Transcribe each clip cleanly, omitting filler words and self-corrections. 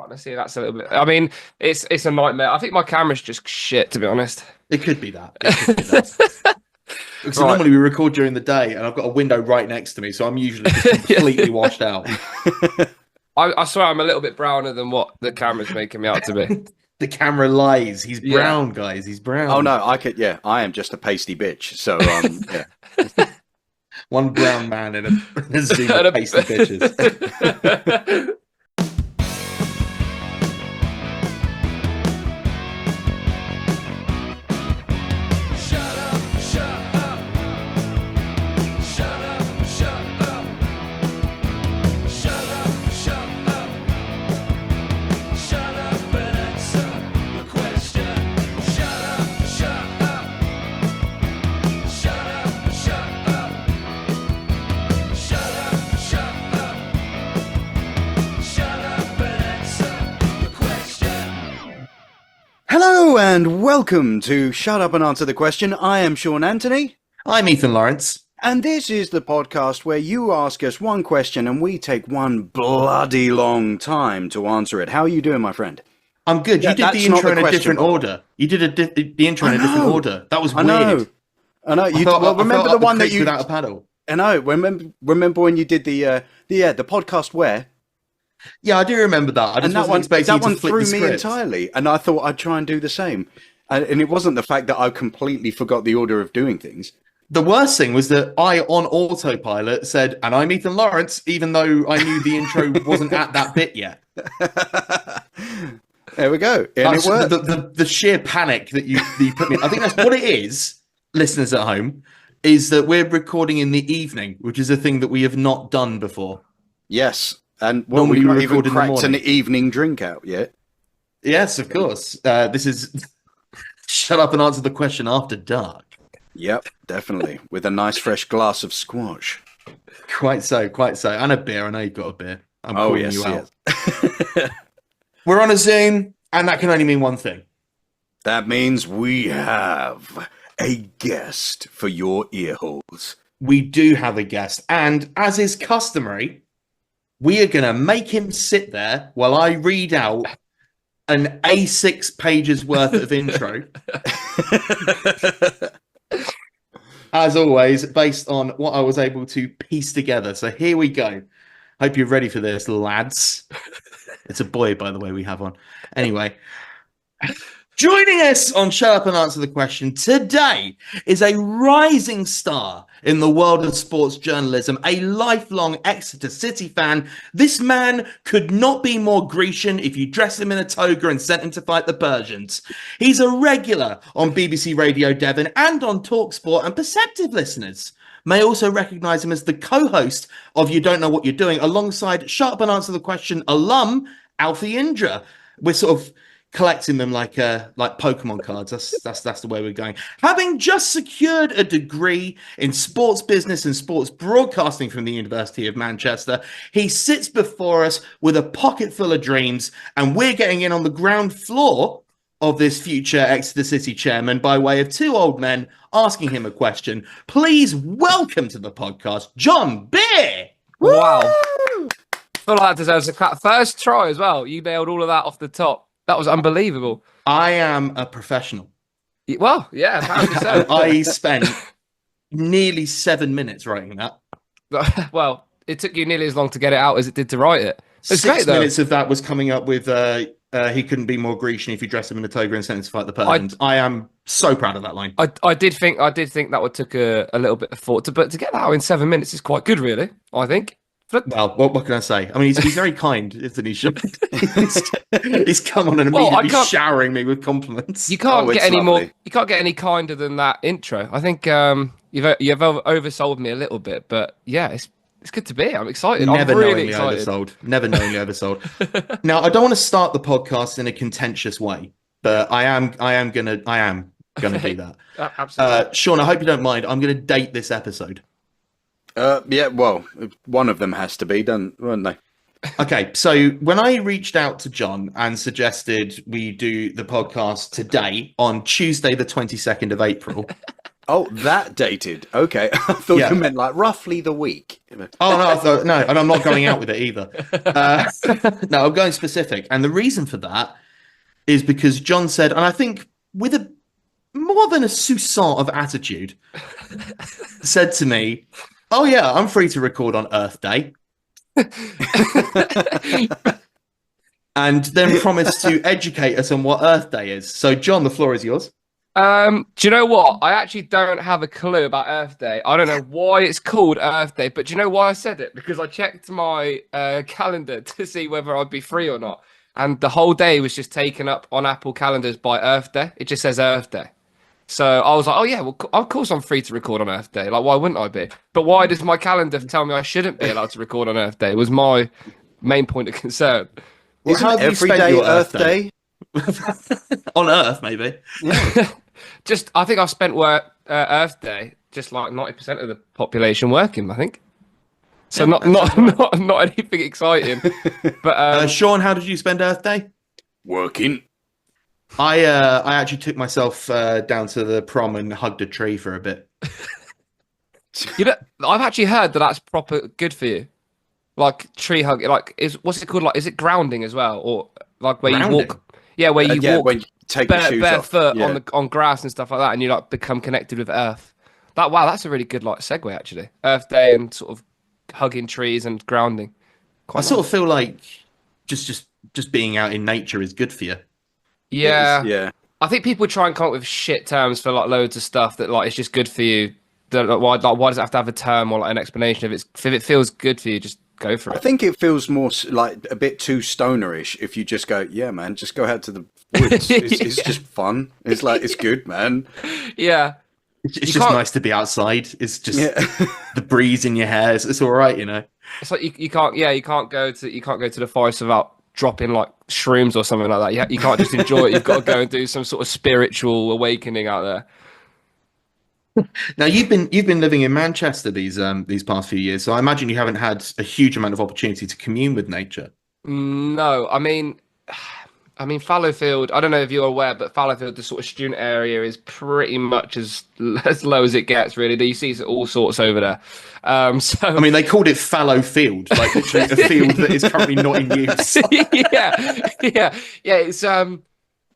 Honestly, that's a little bit. I mean, it's a nightmare. I think my camera's just shit, to be honest. It could be that. It could be that. Because Right. normally we record during the day, and I've got a window right next to me, so I'm usually just completely washed out. I swear I'm a little bit browner than what the camera's making me out to be. The camera lies. He's Yeah. brown, guys. He's brown. Oh no, I could. Yeah, I am just a pasty bitch. So yeah. One brown man in a Zoom of pasty bitches. Hello and welcome to Shut Up and Answer the Question. I am Sean Antony. I'm Ethan Lawrence. And this is the podcast where you ask us one question and we take one bloody long time to answer it. How are you doing, my friend? I'm good. Yeah, You did that's the not intro the in a question, different Bob. order. You did the intro in a different order. That was I weird. know. I know. Remember the one that you without a paddle. I know. Remember when you did the podcast where? Yeah, I do remember that. I just wasn't expecting that you to one flip threw the me script. entirely, and I thought I'd try and do the same. And it wasn't the fact that I completely forgot the order of doing things. The worst thing was that I, on autopilot, said, "And I'm Ethan Lawrence," even though I knew the intro wasn't at that bit yet. There we go. And it worked. The sheer panic that you put me in. I think that's what it is, listeners at home, is that we're recording in the evening, which is a thing that we have not done before. Yes. And Normally we've we not even record in the cracked an morning. evening drink out yet. Yes, of course. This is Shut Up and Answer the Question After Dark. Yep, definitely. With a nice fresh glass of squash. Quite so. And a beer. I know you've got a beer. I'm Oh, calling yes, you out. yes. We're on a Zoom, and that can only mean one thing. That means we have a guest for your ear holes. We do have a guest, and as is customary, we are going to make him sit there while I read out an A6 pages worth of intro. As always, based on what I was able to piece together. So here we go. Hope you're ready for this, lads. It's a boy, by the way, we have on. Anyway. Joining us on Shut Up and Answer the Question today is a rising star in the world of sports journalism, a lifelong Exeter City fan. This man could not be more Grecian if you dressed him in a toga and sent him to fight the Persians. He's a regular on BBC Radio Devon and on TalkSport, and Perceptive listeners may also recognise him as the co-host of You Don't Know What You're Doing, alongside Shut Up and Answer the Question alum Alfie Indra. We're sort of collecting them like Pokemon cards. That's the way we're going. Having just secured a degree in sports business and sports broadcasting from the University of Manchester, he sits before us with a pocket full of dreams, and we're getting in on the ground floor of this future Exeter City chairman by way of two old men asking him a question. Please welcome to the podcast, Jon Beer. Wow. I feel like that deserves a clap. First try as well. You nailed all of that off the top. That was unbelievable. I am a professional. Well, yeah, apparently so. I spent nearly 7 minutes writing that. Well, it took you nearly as long to get it out as it did to write it. It's 6 great, though. minutes of that was coming up with he couldn't be more Grecian if you dressed him in a toga and sent him to fight the Persians. I am so proud of that line. I did think that would took a little bit of thought, but to get that out in 7 minutes is quite good, really. I think. Well, what can I say? I mean, he's very kind, isn't he? He's come on and immediately showering me with compliments. You can't get any lovely. more. You can't get any kinder than that intro. I think you've oversold me a little bit, but yeah, it's good to be. I'm excited. Never I'm really knowingly excited. oversold. Never knowingly oversold. Now, I don't want to start the podcast in a contentious way, but I am gonna do that. Absolutely. Sean, I hope you don't mind. I'm gonna date this episode. Yeah, well, one of them has to be done, weren't they? Okay, so when I reached out to Jon and suggested we do the podcast today on Tuesday, the 22nd of April, Oh, that dated. Okay. I thought Yeah. you meant like roughly the week. Oh no, no, and I'm not going out with it either. No, I'm going specific, and the reason for that is because John said, and I think with a more than a sousson of attitude, said to me, "Oh yeah, I'm free to record on Earth Day," and then promised to educate us on what Earth Day is. So, John, the floor is yours. Do you know what? I actually don't have a clue about Earth Day. I don't know why it's called Earth Day, but do you know why I said it? Because I checked my calendar to see whether I'd be free or not. And the whole day was just taken up on Apple calendars by Earth Day. It just says Earth Day. So I was like, oh yeah, well, of course I'm free to record on Earth Day. Like, why wouldn't I be? But why does my calendar tell me I shouldn't be allowed to record on Earth Day? Was my main point of concern. Well, Isn't how have you every spent day your Earth Day? On Earth, maybe. Yeah. Just, I think I've spent Earth Day just like 90% of the population working. I think. So not anything exciting. But Sean, how did you spend Earth Day? Working. I actually took myself down to the prom and hugged a tree for a bit. you know, I've actually heard that that's proper good for you. Like tree hug, like what's it called? Like, is it grounding as well, or like where Grounding? you walk? Yeah, where you walk when you take your shoes off. barefoot Yeah. on grass and stuff like that, and you like become connected with Earth. Wow, that's a really good like segue actually. Earth Day and sort of hugging trees and grounding. I sort of feel like just being out in nature is good for you. Yeah, Yeah. I think people try and come up with shit terms for like loads of stuff that like it's just good for you. Why does it have to have a term or like an explanation? If it feels good for you, just go for I it. think it feels more like a bit too stonerish if you just go, yeah, man, just go out to the woods. It's just fun. It's like, it's good, man. Yeah. It's You just can't- nice to be outside. It's just Yeah. the breeze in your hair. It's all right, you know. It's like you can't go to the forest without dropping like shrooms or something like that. You can't just enjoy it. You've got to go and do some sort of spiritual awakening out there. Now you've been living in Manchester these past few years, so I imagine you haven't had a huge amount of opportunity to commune with nature. No, I mean Fallowfield. I don't know if you're aware, but Fallowfield, the sort of student area, is pretty much as low as it gets. Really, you see all sorts over there. So I mean, they called it fallow field, like literally a field that is currently not in use. yeah. It's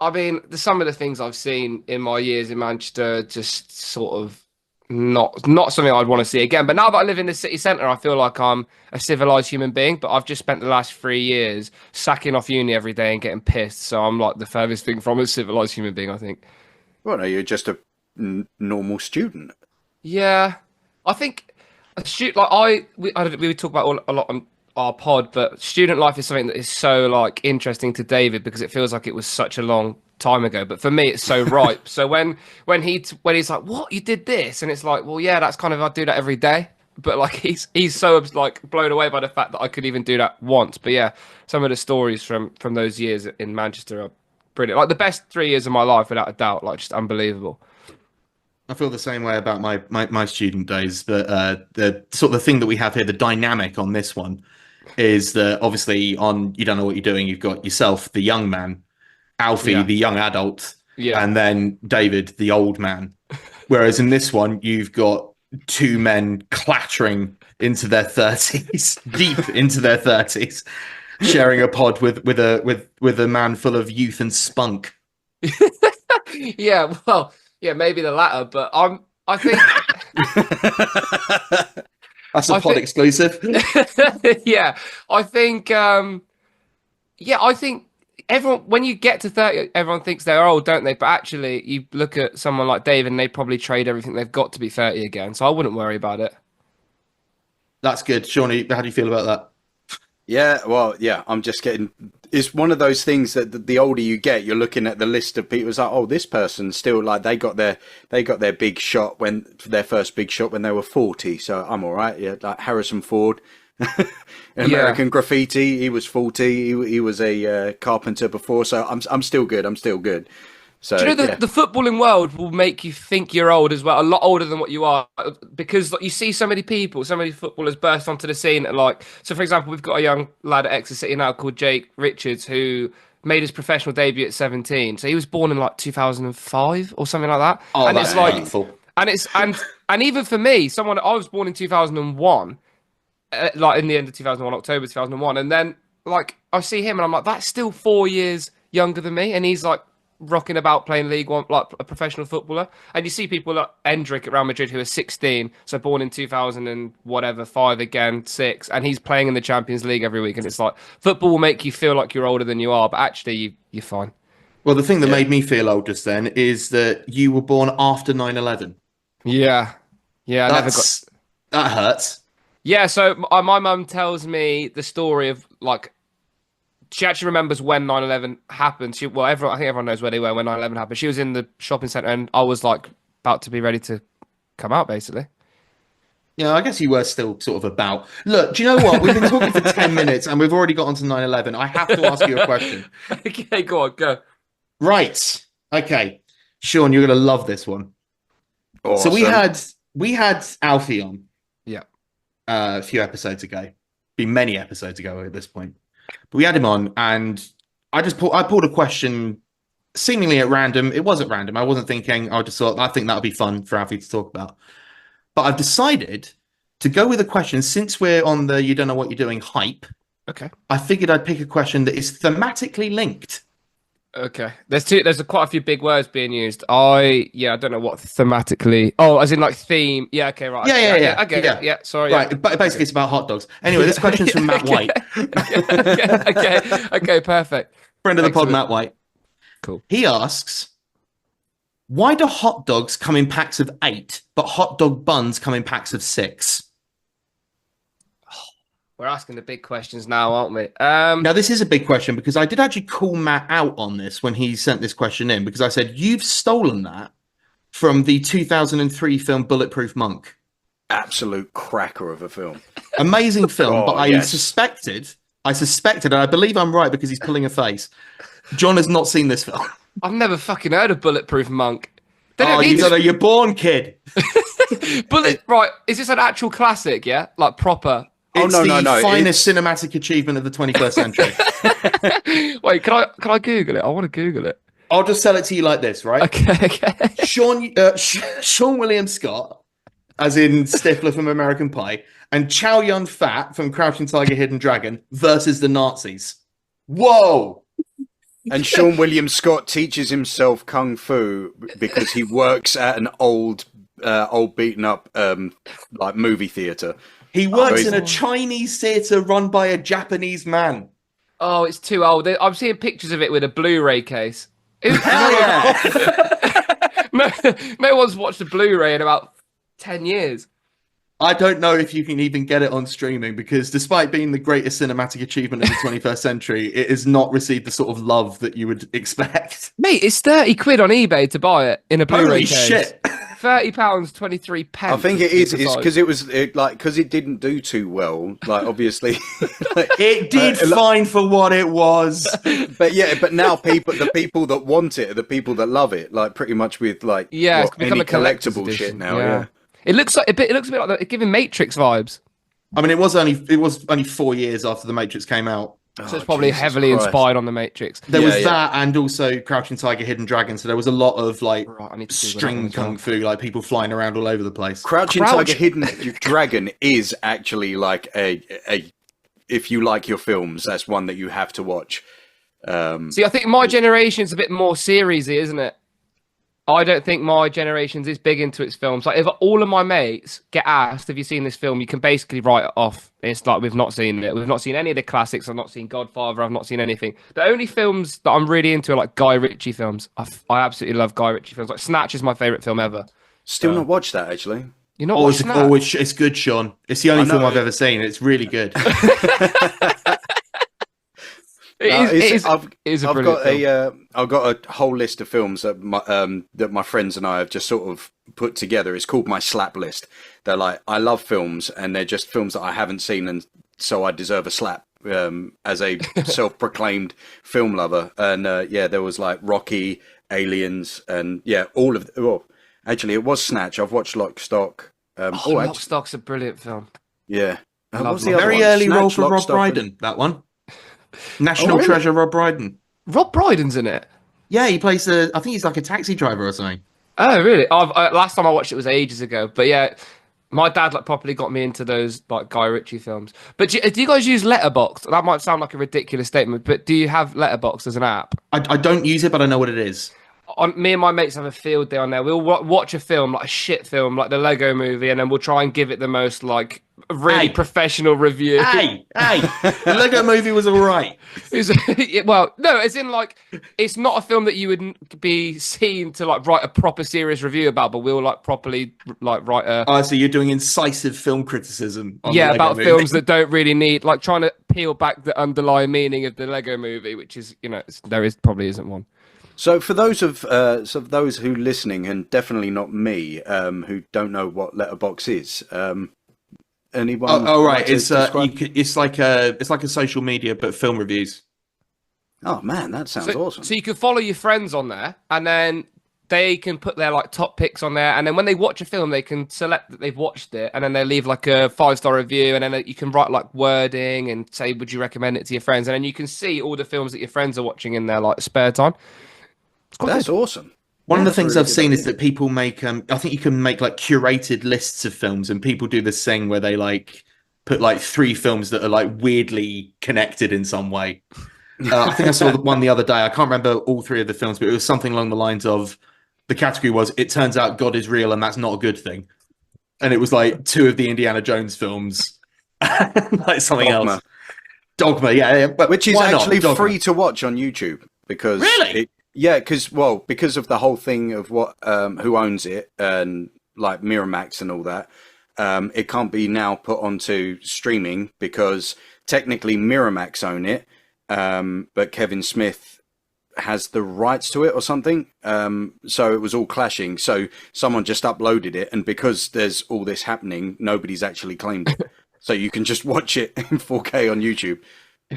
I mean, some of the things I've seen in my years in Manchester just sort of not something I'd want to see again. But now that I live in the city centre, I feel like I'm a civilized human being. But I've just spent the last 3 years sacking off uni every day and getting pissed. So I'm like the furthest thing from a civilized human being, I think. Well, no, you're just a normal student. Yeah, I think we would talk about a lot on our pod, but student life is something that is so like interesting to David because it feels like it was such a long time ago. But for me, it's so ripe. So when he's like, "What, you did this?" and it's like, "Well, yeah, that's kind of I do that every day." But like he's so like blown away by the fact that I could even do that once. But yeah, some of the stories from those years in Manchester are brilliant. Like the best 3 years of my life, without a doubt. Like just unbelievable. I feel the same way about my student days. But the sort of the thing that we have here, the dynamic on this one, is that obviously on You Don't Know What You're Doing, you've got yourself, the young man, Alfie, Yeah. the young adult, Yeah. and then David, the old man. Whereas in this one, you've got two men clattering into their 30s, deep into their 30s, sharing a pod with a man full of youth and spunk. Yeah, well, yeah, maybe the latter, but I think That's a I pod think- exclusive. yeah, I think I think everyone when you get to 30, everyone thinks they're old, don't they? But actually, you look at someone like David, and they probably trade everything they've got to be 30 again. So I wouldn't worry about it. That's good. Shawnee, how do you feel about that? Yeah, well, yeah, I'm just getting. It's one of those things that the older you get, you're looking at the list of people. It's like, oh, this person still like they got their big shot their first big shot when they were 40. So I'm all right. Yeah, like Harrison Ford, American Graffiti. He was 40. He was a carpenter before. So I'm still good. I'm still good. So Do you know the footballing world will make you think you're old as well, a lot older than what you are, because like, you see so many footballers burst onto the scene. And, like, so for example, we've got a young lad at Exeter City now called Jake Richards who made his professional debut at 17. So he was born in like 2005 or something like that. Oh, and that's it's like, painful. And it's and even for me, someone I was born in 2001, like in the end of 2001, October 2001, and then like I see him and I'm like, that's still 4 years younger than me, and he's like rocking about playing League One, like a professional footballer. And you see people like Endrick at Real Madrid who are 16, so born in 2000 and whatever, 5 again, 6, and he's playing in the Champions League every week. And it's like football will make you feel like you're older than you are, but actually you're fine. Well, the thing that made me feel old just then is that you were born after 9/11. Yeah, I never got. That hurts. Yeah, so my mum tells me the story of like. She actually remembers when 9/11 happened. I think everyone knows where they were when 9/11 happened. She was in the shopping centre and I was like about to be ready to come out, basically. Yeah, I guess you were still sort of about. Look, do you know what? We've been talking for 10 minutes and we've already got onto 9/11. I have to ask you a question. Okay, go on, go. Right. Okay. Sean, you're going to love this one. Awesome. So we had Alfie on. Yeah. A few episodes ago. Been many episodes ago at this point. But we had him on, and I pulled a question seemingly at random. It wasn't random. I wasn't thinking. I just thought I think that would be fun for Alfie to talk about. But I've decided to go with a question since we're on the "you don't know what you're doing" hype. Okay. I figured I'd pick a question that is thematically linked. Okay. There's quite a few big words being used. I don't know what thematically. Oh, as in like theme. Yeah. Okay. Right. Yeah. I get it. Yeah. Sorry. Right. Yeah. But basically, it's about hot dogs. Anyway, this question's from Matt White. Okay. Perfect. Friend of the pod, Excellent. Matt White. Cool. He asks, why do hot dogs come in packs of 8, but hot dog buns come in packs of 6? We're asking the big questions now, aren't we? Now, this is a big question because I did actually call Matt out on this when he sent this question in because I said, you've stolen that from the 2003 film Bulletproof Monk. Absolute cracker of a film. Amazing film, Oh, but I yes. suspected, and I believe I'm right because he's pulling a face. John has not seen this film. I've never fucking heard of Bulletproof Monk. They Oh, don't need you're born, kid. Right, is this an actual classic, yeah? Like proper? It's no. the finest cinematic achievement of the 21st century. Wait, can I Google it? I want to Google it. I'll just tell it to you like this, right? Okay. Sean William Scott, as in Stifler from American Pie, and Chow Yun Fat from Crouching Tiger, Hidden Dragon versus the Nazis. Whoa! And Sean William Scott teaches himself kung fu because he works at an old beaten up like movie theater. He works in a Chinese theater run by a Japanese man. Oh, it's too old. I'm seeing pictures of it with a Blu-ray case. Hell yeah! No one's watched a Blu-ray in about 10 years. I don't know if you can even get it on streaming because despite being the greatest cinematic achievement of the 21st century, it has not received the sort of love that you would expect. Mate, it's 30 quid on eBay to buy it in a Blu-ray Holy case. shit! £30, 23 pence. I think it is. It's because because it didn't do too well. Like obviously, It did fine for what it was. but now the people that want it are the people that love it. Like pretty much with like it's become any a collector's collectible shit edition. now. Yeah. It looks a bit like it's giving Matrix vibes. I mean, it was only 4 years after The Matrix came out. So it's probably Jesus heavily Christ. inspired on the Matrix. There was that, and also Crouching Tiger, Hidden Dragon. So there was a lot of like Right, I need to Google that one string as well. kung fu, like people flying around all over the place. Crouching Tiger, Hidden Dragon is actually like a if you like your films, that's one that you have to watch. See, I think my generation's a bit more seriesy, isn't it? I don't think my generation's is big into its films. Like, if all of my mates get asked, "Have you seen this film?" you can basically write it off. It's like we've not seen it. We've not seen any of the classics. I've not seen Godfather. I've not seen anything. The only films that I'm really into are like Guy Ritchie films. I absolutely love Guy Ritchie films. Like Snatch is my favorite film ever. Still not watched that actually. You know what? It's good, Sean. It's the only film I've ever seen. It's really good. It is a brilliant film. I've got a whole list of films that my friends and I have just sort of put together. It's called my slap list. They're like, I love films, and they're just films that I haven't seen, and so I deserve a slap as a self-proclaimed film lover. And there was like Rocky, Aliens, and all of. Well, actually, it was Snatch. I've watched Lock, Stock. Lock, Stock's a brilliant film. Yeah, Love the other Very one? early Snatch, role for Lock, Rob Stock, and- Brydon. That one. National Treasure, Rob Brydon. Rob Brydon's in it. Yeah, he plays I think he's like a taxi driver or something. Oh, really? Last time I watched it was ages ago. But yeah, my dad like properly got me into those like Guy Ritchie films. But do you guys use Letterboxd? That might sound like a ridiculous statement, but do you have Letterboxd as an app? I don't use it, but I know what it is. Me and my mates have a field day on there. We'll watch a film, like a shit film, like the Lego Movie, and then we'll try and give it the most like really professional review. Hey, the Lego Movie was all right. Well, no, as in like it's not a film that you would be seen to like write a proper serious review about, but we'll like properly like write a. Oh, so you're doing incisive film criticism? On the Lego about Movie. films that don't really need like trying to peel back the underlying meaning of the Lego Movie, which is probably isn't one. So for those those who listening, and definitely not me, who don't know what Letterbox is, anyone? Oh, right, it's like a social media but film reviews. Oh man, that sounds awesome. So you can follow your friends on there, and then they can put their like top picks on there, and then when they watch a film, they can select that they've watched it, and then they leave like a 5-star review, and then you can write like wording and say, would you recommend it to your friends? And then you can see all the films that your friends are watching in their like spare time. That's awesome. One of the things I've seen is that people make, I think you can make like curated lists of films, and people do this thing where they like put like 3 films that are like weirdly connected in some way. I think I saw one the other day. I can't remember all 3 of the films, but it was something along the lines of the category was, it turns out God is real and that's not a good thing. And it was like 2 of the Indiana Jones films, like something else. Dogma, yeah. But which is actually free to watch on YouTube because really. Because of the whole thing of what who owns it and like Miramax and all that, it can't be now put onto streaming because technically Miramax own it, but Kevin Smith has the rights to it or something. So it was all clashing. So someone just uploaded it, and because there's all this happening, nobody's actually claimed it. So you can just watch it in 4K on YouTube.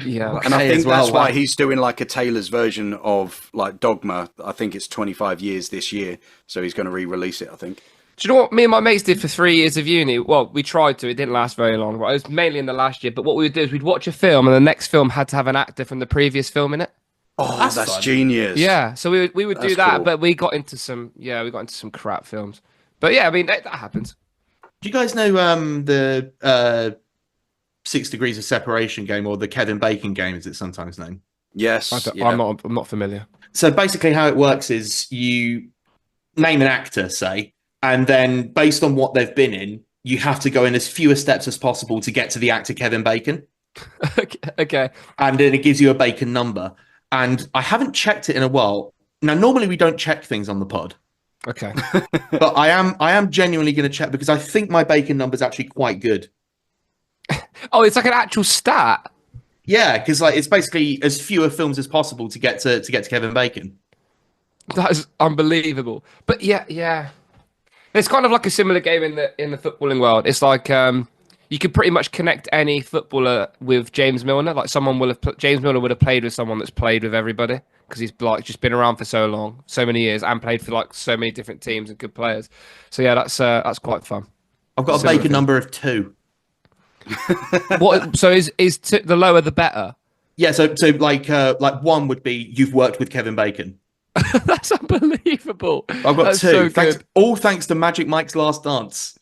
Yeah, and I think that's why he's doing like a Taylor's version of like Dogma. I think it's 25 years this year, so he's going to re-release it, I think. Do you know what me and my mates did for 3 years of uni? Well, we tried to. It didn't last very long. Right? It was mainly in the last year. But what we would do is we'd watch a film, and the next film had to have an actor from the previous film in it. Oh, that's genius! Yeah, so we would do that, cool. but we got into some crap films. But yeah, I mean that happens. Do you guys know the 6 Degrees of Separation game, or the Kevin Bacon game, as it's sometimes known? Yes, I'm not familiar. So basically, how it works is you name an actor, say, and then based on what they've been in, you have to go in as fewer steps as possible to get to the actor Kevin Bacon. Okay. And then it gives you a Bacon number. And I haven't checked it in a while. Now, normally we don't check things on the pod. Okay. But I am genuinely going to check because I think my Bacon number is actually quite good. Oh, it's like an actual stat. Yeah, because like it's basically as fewer films as possible to get to Kevin Bacon. That is unbelievable. But yeah. It's kind of like a similar game in the footballing world. It's like you can pretty much connect any footballer with James Milner. Like James Milner would have played with someone that's played with everybody because he's like just been around for so long, so many years, and played for like so many different teams and good players. So yeah, that's quite fun. I've got a Bacon number of 2. What? So is the lower the better? Yeah. So like 1 would be you've worked with Kevin Bacon. That's unbelievable. I've got 2. So all thanks to Magic Mike's Last Dance.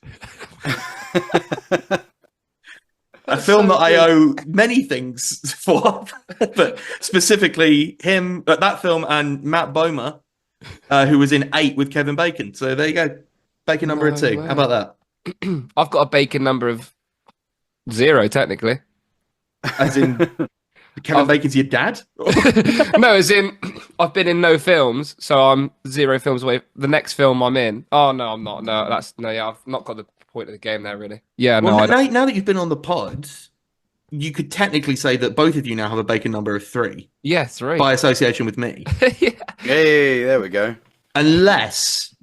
A film that I owe many things for, but specifically him, that film, and Matt Bomer, who was in 8 with Kevin Bacon. So there you go. Bacon number of 2. Way. How about that? I've got a Bacon number of 0, technically. As in, Kevin Bacon's your dad? No, as in, I've been in no films, so I'm 0 films away. The next film I'm in. Oh, no, I'm not. No, I've not got the point of the game there, really. Yeah, well, now that you've been on the pod, you could technically say that both of you now have a Bacon number of 3. Yeah, 3. By association with me. Yeah. Hey, there we go. Unless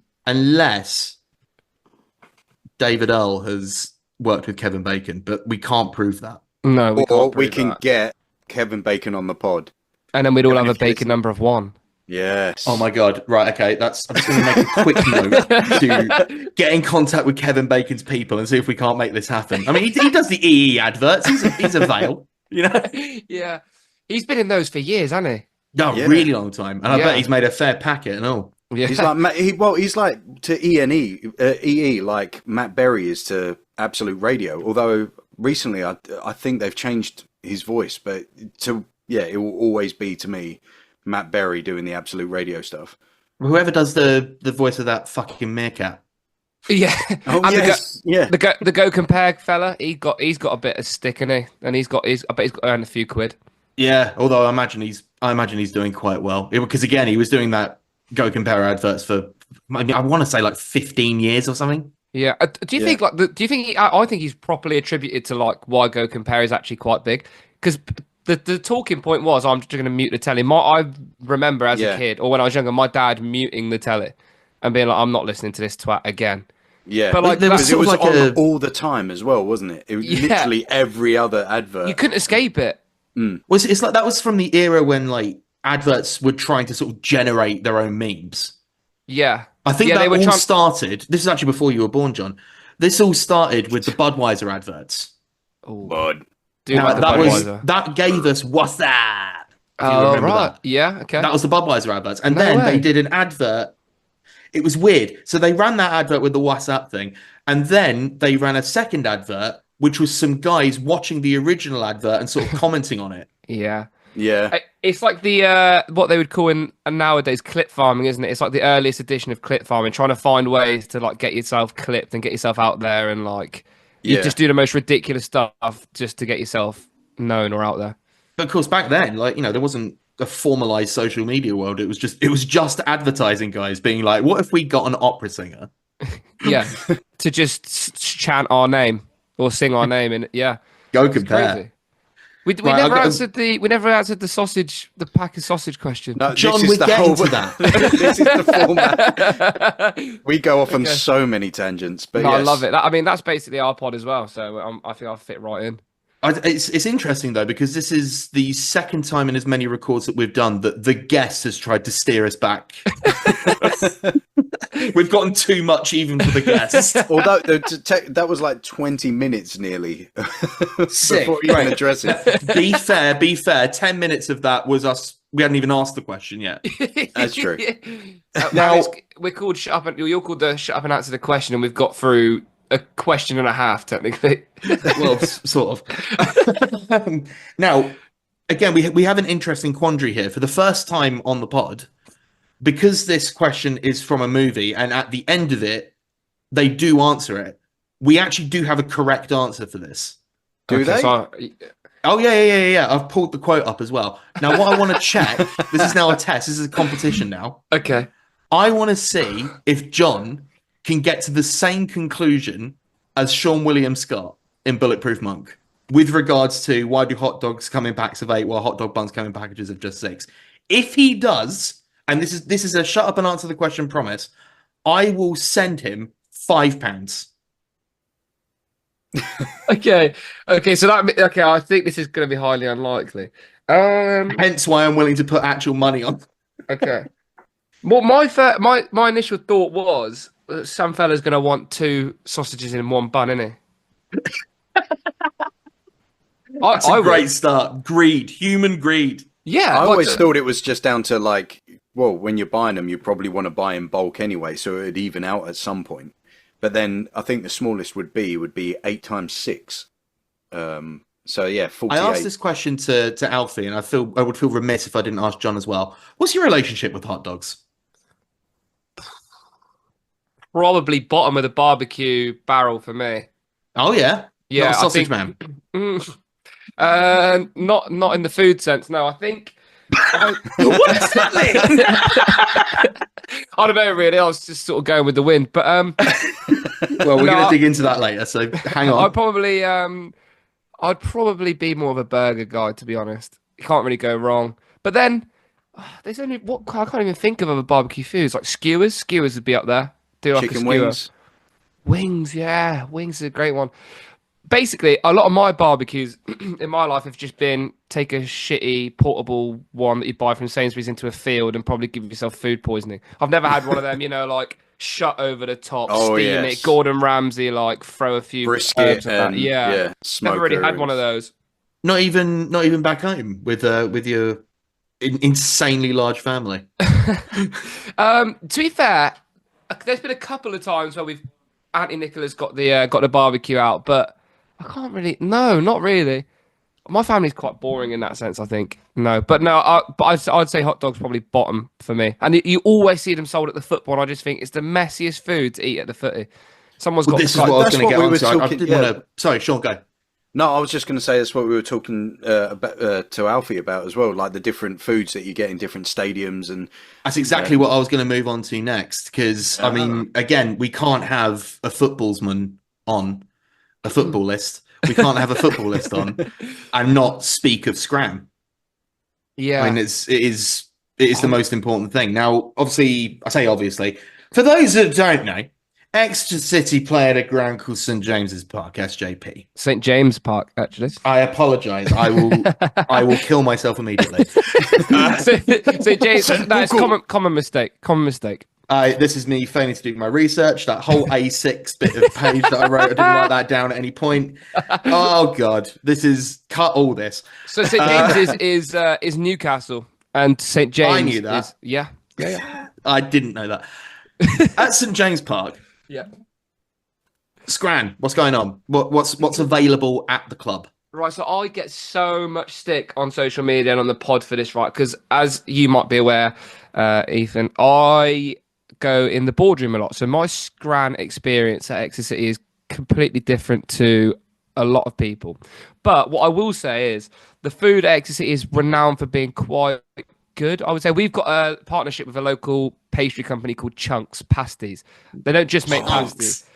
David Earl has worked with Kevin Bacon, but we can't prove that. No, we can't. We can get Kevin Bacon on the pod, and then we'd all have a Bacon number of 1. Yes. Oh my god! Right. Okay. I'm just going to make a quick note to get in contact with Kevin Bacon's people and see if we can't make this happen. I mean, he does the EE adverts. He's a Vale, you know. Yeah, he's been in those for years, hasn't he? No, really long time, and I bet he's made a fair packet and all. Yeah. He's like he's like to EE like Matt Berry is to Absolute Radio. Although recently, I think they've changed his voice, but it will always be to me Matt Berry doing the Absolute Radio stuff. Whoever does the voice of that fucking meerkat. Yeah. Oh And yes, yeah. the go compare fella, he's got a bit of stick in he, and I bet he's got to earn a few quid. Yeah, although I imagine he's doing quite well because again he was doing that Go Compare adverts for I want to say like 15 years or something. Yeah. Do you think I think he's properly attributed to like why Go Compare is actually quite big because the talking point was I'm just going to mute the telly. I remember as a kid or when I was younger, my dad muting the telly and being like, I'm not listening to this twat again. Yeah, but like there was it was like on all the time as well, wasn't it? It was literally every other advert. You couldn't escape it. It's like that was from the era when like adverts were trying to sort of generate their own memes. Yeah, I think they that were all started. This is actually before you were born, John. This all started with the Budweiser adverts. Oh, Bud. That gave us what's that? Oh right, that? Yeah, okay. That was the Budweiser adverts, and then they did an advert. It was weird. So they ran that advert with the WhatsApp thing, and then they ran a second advert, which was some guys watching the original advert and sort of commenting on it. Yeah. It's like the what they would call in nowadays clip farming, isn't it? It's like the earliest edition of clip farming, trying to find ways to like get yourself clipped and get yourself out there, and like you just do the most ridiculous stuff just to get yourself known or out there. But of course, back then, like there wasn't a formalized social media world. It was just advertising guys being like, "What if we got an opera singer?" Yeah, to just chant our name or sing our name, and Go Compare. We never answered the pack of sausage question. No, John, we're getting to that. This is the format. We go off on so many tangents, but I love it. That's basically our pod as well. So I think I'll fit right in. It's interesting though because this is the second time in as many records that we've done that the guest has tried to steer us back. We've gotten too much even for the guest. Although that was like 20 minutes nearly before you even address it. Be fair. 10 minutes of that was us. We hadn't even asked the question yet. That's true. Now we're called Shut Up and you're called the Shut Up and Answer the Question, and we've got through a question and a half technically. Well, sort of. Now, again, we have an interesting quandary here. For the first time on the pod, because this question is from a movie, and at the end of it, they do answer it. We actually do have a correct answer for this. Do they? Oh, yeah. I've pulled the quote up as well. Now, what I want to check, this is now a test. This is a competition now. Okay. I want to see if John can get to the same conclusion as Sean William Scott in Bulletproof Monk with regards to why do hot dogs come in packs of 8 while hot dog buns come in packages of just 6. If he does, and this is a shut up and answer the question promise, I will send him £5. Okay, so I think this is going to be highly unlikely. Hence why I'm willing to put actual money on. Okay. Well, my initial thought was some fella's going to want 2 sausages in one bun, isn't he? That's a great start. Greed, human greed. Yeah, I always thought it was just down to like, well, when you're buying them, you probably want to buy in bulk anyway, so it would even out at some point. But then I think the smallest would be 8 times 6. So yeah, 48. I asked this question to Alfie, and I would feel remiss if I didn't ask John as well. What's your relationship with hot dogs? Probably bottom of the barbecue barrel for me. Oh yeah, yeah, not a sausage man. Not in the food sense. No, I think. What does that mean? I don't know really. I was just sort of going with the wind, but well, we're going to dig into that later. So hang on. I'd probably be more of a burger guy, to be honest. You can't really go wrong. But then there's only I can't even think of other barbecue foods like skewers. Skewers would be up there. Do like chicken a skewer. wings. Wings, yeah, wings is a great one. Basically, a lot of my barbecues in my life have just been take a shitty portable one that you buy from Sainsbury's into a field and probably give yourself food poisoning. I've never had one of them, like shut over the top, steam it, Gordon Ramsay, like throw a few brisket and never really had one of those. Not even back home with your insanely large family. To be fair, there's been a couple of times where Auntie Nicola's got the barbecue out, but I can't really. No, not really. My family's quite boring in that sense, I think. No, but I'd say hot dogs probably bottom for me. And you always see them sold at the football, and I just think it's the messiest food to eat at the footy. Someone's got. This is what I was going to get onto. I didn't want to. Sorry, Sean, go. No, I was just going to say that's what we were talking about, to Alfie about as well, like the different foods that you get in different stadiums, and that's exactly what I was going to move on to next. Because I mean, again, we can't have a footballsman on a football list. We can't have a football list on and not speak of Scram. Yeah, I mean, it is the most important thing. Now, obviously, I say obviously, for those that don't know, Exeter City play at a ground called St James's Park, SJP. St James Park, actually. I apologise. I will kill myself immediately. St James. That's common mistake. Common mistake. This is me failing to do my research. That whole A6 bit of page that I wrote, I didn't write that down at any point. Oh God, cut all this. So St James's is Newcastle, and St James. I knew that. Yeah. I didn't know that. At St James Park. Yeah. Scran, what's going on? What's available at the club? Right, so I get so much stick on social media and on the pod for this, right? Because as you might be aware, Ethan, I go in the boardroom a lot. So my Scran experience at Exeter City is completely different to a lot of people. But what I will say is the food at Exeter City is renowned for being quite good. I would say we've got a partnership with a local pastry company called Chunks Pasties. They don't just make pasties,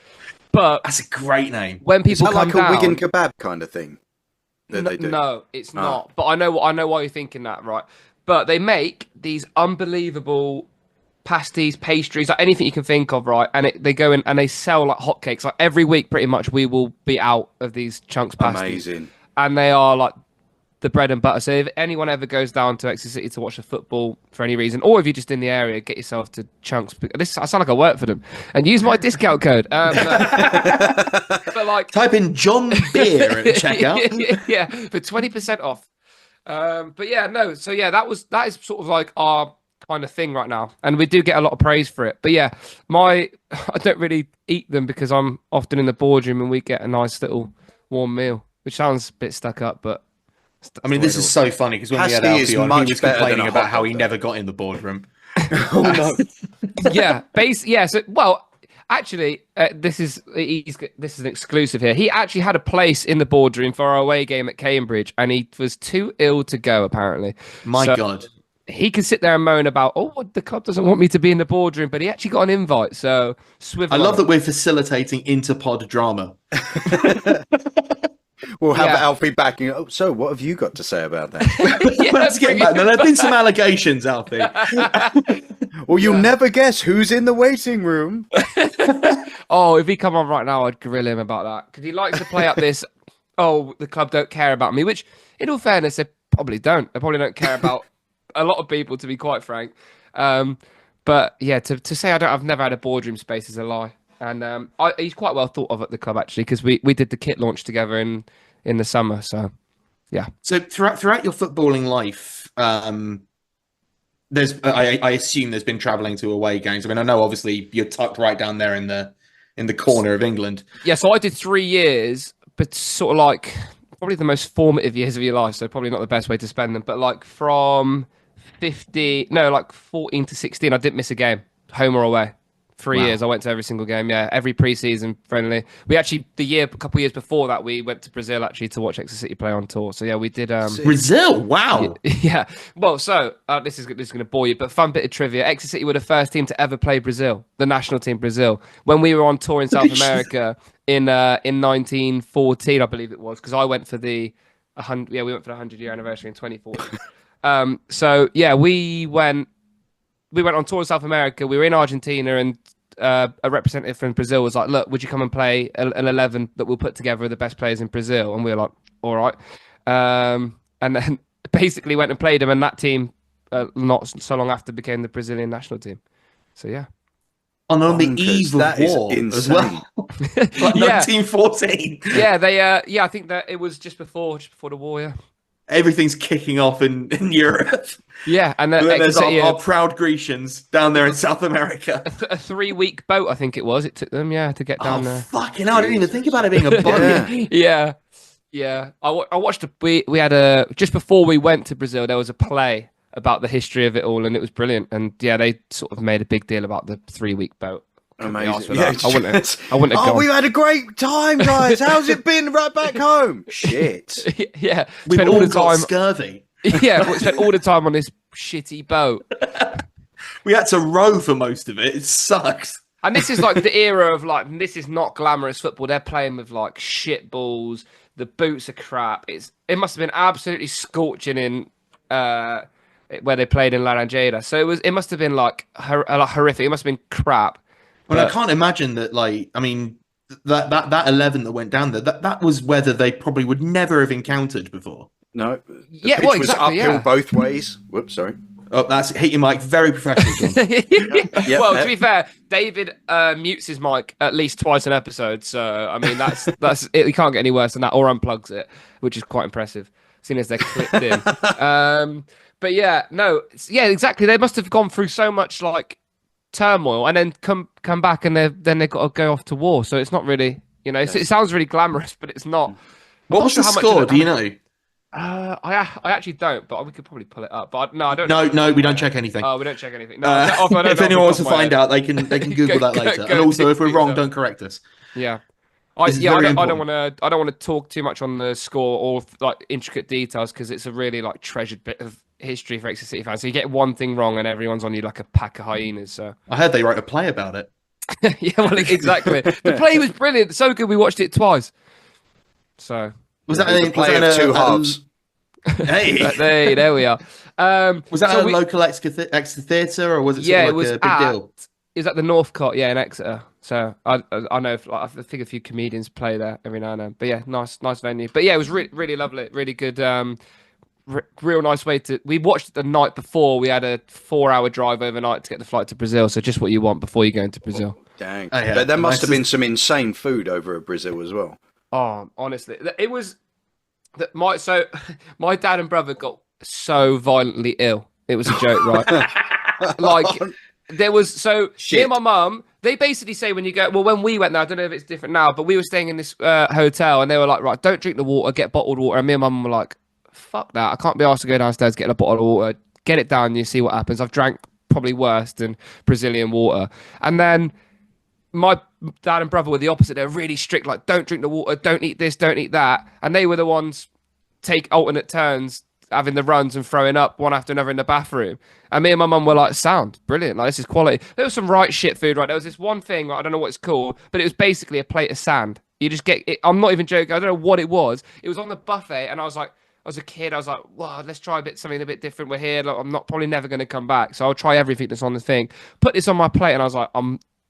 but that's a great name. When people come like down, a Wigan kebab kind of thing that they do? No, it's not. But I know why you're thinking that, right? But they make these unbelievable pasties, pastries, like anything you can think of, right? And they go in and they sell like hotcakes. Like every week, pretty much, we will be out of these Chunks pasties. Amazing. And they are like the bread and butter. So if anyone ever goes down to Exeter City to watch the football for any reason, or if you're just in the area, get yourself to Chunks. I sound like I work for them, and use my discount code. But like, type in Jon Beer at checkout. yeah, for 20% off. But yeah, no. So yeah, that is sort of like our kind of thing right now, and we do get a lot of praise for it. But yeah, I don't really eat them because I'm often in the boardroom and we get a nice little warm meal, which sounds a bit stuck up, but. I mean, this is so funny because when we had Alfie on, he was complaining about how he never got in the boardroom. Oh no! Yeah. So, well, actually, this is an exclusive here. He actually had a place in the boardroom for our away game at Cambridge, and he was too ill to go. Apparently, my God. He can sit there and moan about, the club doesn't want me to be in the boardroom, but he actually got an invite. So, I love that we're facilitating inter-pod drama. We'll have Alfie backing. So what have you got to say about that? Let's get back. There have been some allegations, Alfie. Well, you'll never guess who's in the waiting room. If he come on right now, I'd grill him about that because he likes to play up this. The club don't care about me, which, in all fairness, they probably don't. They probably don't care about a lot of people, to be quite frank. But yeah, to say I've never had a boardroom space is a lie. And he's quite well thought of at the club, actually, because we did the kit launch together in the summer. So, yeah. So throughout your footballing life, there's I assume there's been travelling to away games. I mean, I know obviously you're tucked right down there in the corner of England. Yeah, so I did 3 years, but sort of like probably the most formative years of your life. So probably not the best way to spend them. But like from 14 to 16, I didn't miss a game, home or away. 3 years, I went to every single game. Yeah, every pre-season friendly. We actually a couple of years before that, we went to Brazil actually to watch Exeter City play on tour. So yeah, we did. Brazil, wow. Yeah. Well, so this is going to bore you, but fun bit of trivia: Exeter City were the first team to ever play Brazil, the national team Brazil, when we were on tour in South America in 1914, I believe it was, because I went for the 100. Yeah, we went for the 100-year anniversary in 2014. So yeah, we went on tour in South America. We were in Argentina, and a representative from Brazil was like, "Look, would you come and play an 11 that we'll put together of the best players in Brazil?" And we were like, "All right." And then basically went and played them, and that team, not so long after, became the Brazilian national team. So yeah. On the eve of war as well. Like 1914. Yeah, I think that it was just before the war. Yeah. everything's kicking off in Europe. Yeah, and And then there's yeah, our proud Grecians down there in South America. a 3-week boat, I think it was. It took them, to get down Oh, there. fucking hell. I didn't even think about it being a boat. Yeah. Yeah. I watched we had a just before we went to Brazil, there was a play about the history of it all, and it was brilliant. And yeah, they sort of made a big deal about the 3-week boat. Amazing. I wouldn't have Oh, gone. we've had a great time, guys. How's it been right back home? Shit. Yeah, We've spent all all the got time. scurvy. Yeah, we spent all the time on this shitty boat. We had to row for most of it. It sucked. And this is like the era of like, this is not glamorous football. They're playing with like shit balls. The boots are crap. It must have been absolutely scorching in where they played in Laranjeira. So it must have been like horrific. It must have been crap. Well, I can't imagine that. Like, I mean, that 11 that went down there, that was weather they probably would never have encountered before. No. The Yeah, pitch well, was exactly, uphill yeah. both ways. Whoops, sorry. Oh, that's hit your mic. Very professional, John. Yep. Well, to be fair, David mutes his mic at least twice an episode. So I mean, that's it. You can't get any worse than that, or unplugs it, which is quite impressive, seeing as they're clipped in. But yeah, no, yeah, exactly. They must have gone through so much like turmoil, and then come back, and then they've got to go off to war. So it's not really, it sounds really glamorous, but it's not. What was the score? Do you know? I actually don't, but we could probably pull it up. But no, I don't. No, we don't check anything. Oh, we don't check anything. No, I don't if know anyone wants to off the top of my find head. out, they can Google that later. go And also, if we're do wrong, so. don't correct us. Yeah. This is I very don't important. want to talk too much on the score or like intricate details because it's a really like treasured bit of history for Exeter City fans. So you get one thing wrong and everyone's on you like a pack of hyenas. So I heard they wrote a play about it. yeah, well, exactly. The play was brilliant, so good we watched it twice. So Was that The play of two halves. Hey, there we are. was that so a local Exeter Theatre, or was it Yeah, sort it of was like a big deal? It was at the Northcott, in Exeter. So I know, I think a few comedians play there every now and then. But yeah, nice venue. But yeah, it was really lovely, really good. Real nice way to. We watched it the night before. We had a 4-hour drive overnight to get the flight to Brazil. So just what you want before you go into Brazil. Dang. Oh, yeah. But there must have Nice. been some insane food over at Brazil as well. Oh, honestly, it was my dad and brother got so violently ill. It was a joke, right? Like there was me Shit. and my mum. They basically say when you go, well, when we went there, I don't know if it's different now, but we were staying in this hotel and they were like, right, don't drink the water, get bottled water. And me and mum were like, fuck that. I can't be asked to go downstairs, get a bottle of water, get it down, you see what happens. I've drank probably worse than Brazilian water. And then my dad and brother were the opposite. They're really strict, like, don't drink the water, don't eat this, don't eat that. And they were the ones take alternate turns, having the runs and throwing up one after another in the bathroom. And me and my mum were like, sound, brilliant. Like, this is quality. There was some right shit food, right? There was this one thing, I don't know what it's called, but it was basically a plate of sand. You just get it. I'm not even joking. I don't know what it was. It was on the buffet. And I was like, as a kid, I was like, wow, let's try something a bit different. We're here. Like, I'm not probably never going to come back. So I'll try everything that's on the thing. Put this on my plate. And I was like,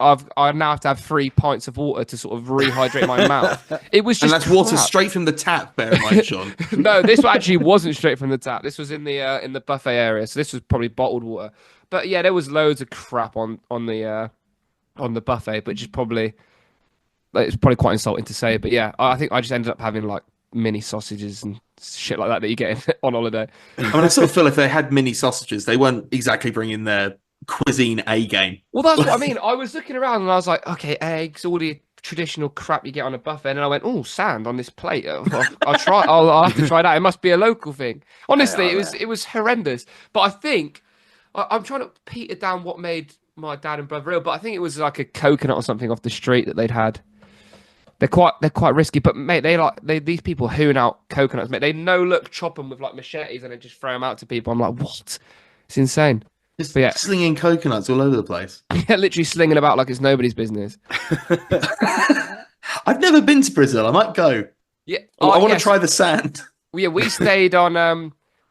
I now have to have 3 pints of water to sort of rehydrate my mouth. It was And just that's water crap. straight from the tap, bear in mind, Sean. No, this actually wasn't straight from the tap. This was in the buffet area, so this was probably bottled water. But yeah, there was loads of crap on the buffet, but just probably it's probably quite insulting to say. But yeah, I think I just ended up having like mini sausages and shit like that you get on holiday. I mean, I sort of feel if they had mini sausages, they weren't exactly bringing their cuisine A game. Well, that's what I mean. I was looking around and I was like, okay, eggs, all the traditional crap you get on a buffet, and then I went, oh, sand on this plate. I'll try. I'll have to try that. It must be a local thing. Honestly, it was horrendous. But I think I'm trying to peter down what made my dad and brother ill. But I think it was like a coconut or something off the street that they'd had. They're quite risky, but mate, these people hoon out coconuts, mate. They chop them with like machetes and then just throw them out to people. I'm like, what? It's insane. Just But yeah. slinging coconuts all over the place. Yeah, literally slinging about like it's nobody's business. I've never been to Brazil. I might go. Yeah, I want to yes. try the sand. Yeah, we stayed on.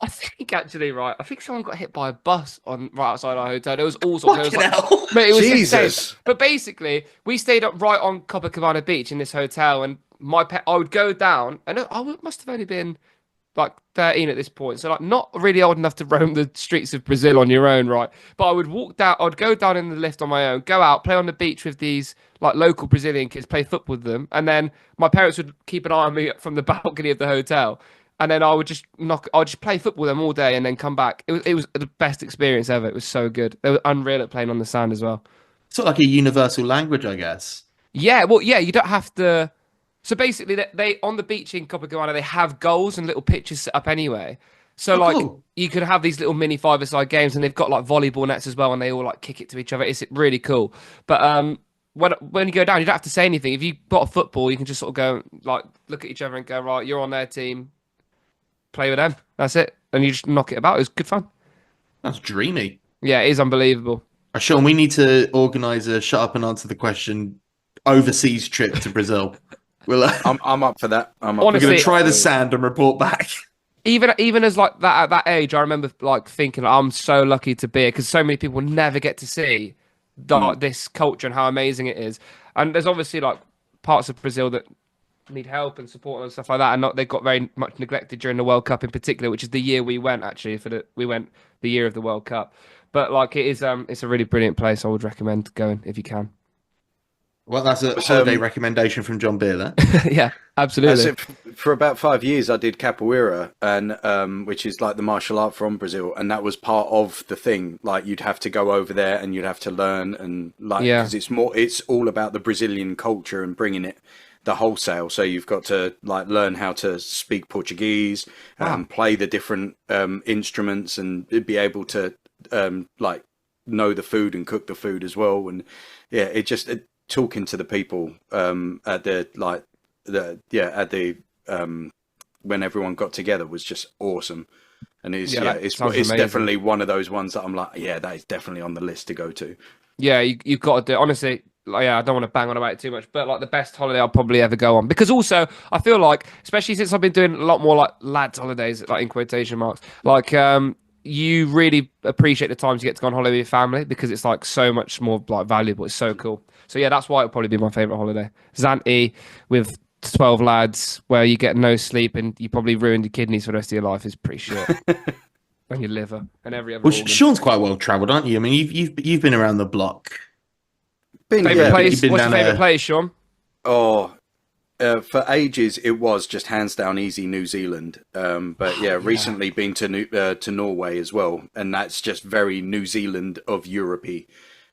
I think actually, right. I think someone got hit by a bus right outside our hotel. There was all sorts. There was Fucking like, hell. mate, it was Jesus. insane. But basically, we stayed up right on Copacabana Beach in this hotel, and I would go down, and must have only been like 13 at this point, so like not really old enough to roam the streets of Brazil on your own, right? But I would walk down, I'd go down in the lift on my own, go out, play on the beach with these like local Brazilian kids, play football with them, and then my parents would keep an eye on me from the balcony of the hotel. and then I would just play football with them all day and then come back. It was the best experience ever. It was so good. They were unreal at playing on the sand as well. Sort of like a universal language, I guess. Yeah, well, yeah, you don't have to. So basically, they on the beach in Copacabana, they have goals and little pitches set up anyway. So Cool. you could have these little mini five-a-side games, and they've got like volleyball nets as well, and they all like kick it to each other. It's really cool. But when you go down, you don't have to say anything. If you've got a football, you can just sort of go like look at each other and go, right, you're on their team, play with them. That's it, and you just knock it about. It was good fun. That's dreamy. Yeah, it is unbelievable. Sean, we need to organise a shut up and answer the question overseas trip to Brazil. I'm up for that. Honestly, we're going to try the sand and report back. Even as like that at that age, I remember like thinking I'm so lucky to be here because so many people never get to see this culture and how amazing it is. And there's obviously like parts of Brazil that need help and support and stuff like that, and they got very much neglected during the World Cup in particular, which is the year we went actually. We went the year of the World Cup, but like it is it's a really brilliant place. I would recommend going if you can. Well, that's a holiday recommendation from Jon Beer there. Yeah, absolutely. For about 5 years, I did capoeira, and which is like the martial art from Brazil, and that was part of the thing. Like you'd have to go over there and you'd have to learn, and like because it's all about the Brazilian culture and bringing it the wholesale. So you've got to like learn how to speak Portuguese, play the different instruments, and be able to like know the food and cook the food as well. And yeah, talking to the people at the when everyone got together was just awesome, and it's definitely one of those ones that I'm like, yeah, that is definitely on the list to go to. Yeah, you've got to do. Honestly, like, yeah, I don't want to bang on about it too much, but like the best holiday I'll probably ever go on, because also I feel like, especially since I've been doing a lot more like lads holidays, like in quotation marks, like you really appreciate the times you get to go on holiday with your family because it's like so much more like valuable. It's so cool. So yeah, that's why it'll probably be my favourite holiday. Zante with 12 lads where you get no sleep and you probably ruined your kidneys for the rest of your life is pretty shit. And your liver and every other organ. Sean's quite well travelled, aren't you? I mean, you've been around the block. Favourite place? What's your favourite place, Sean? Oh, for ages it was just hands down easy New Zealand. But yeah, recently been to Norway as well, and that's just very New Zealand of Europe-y.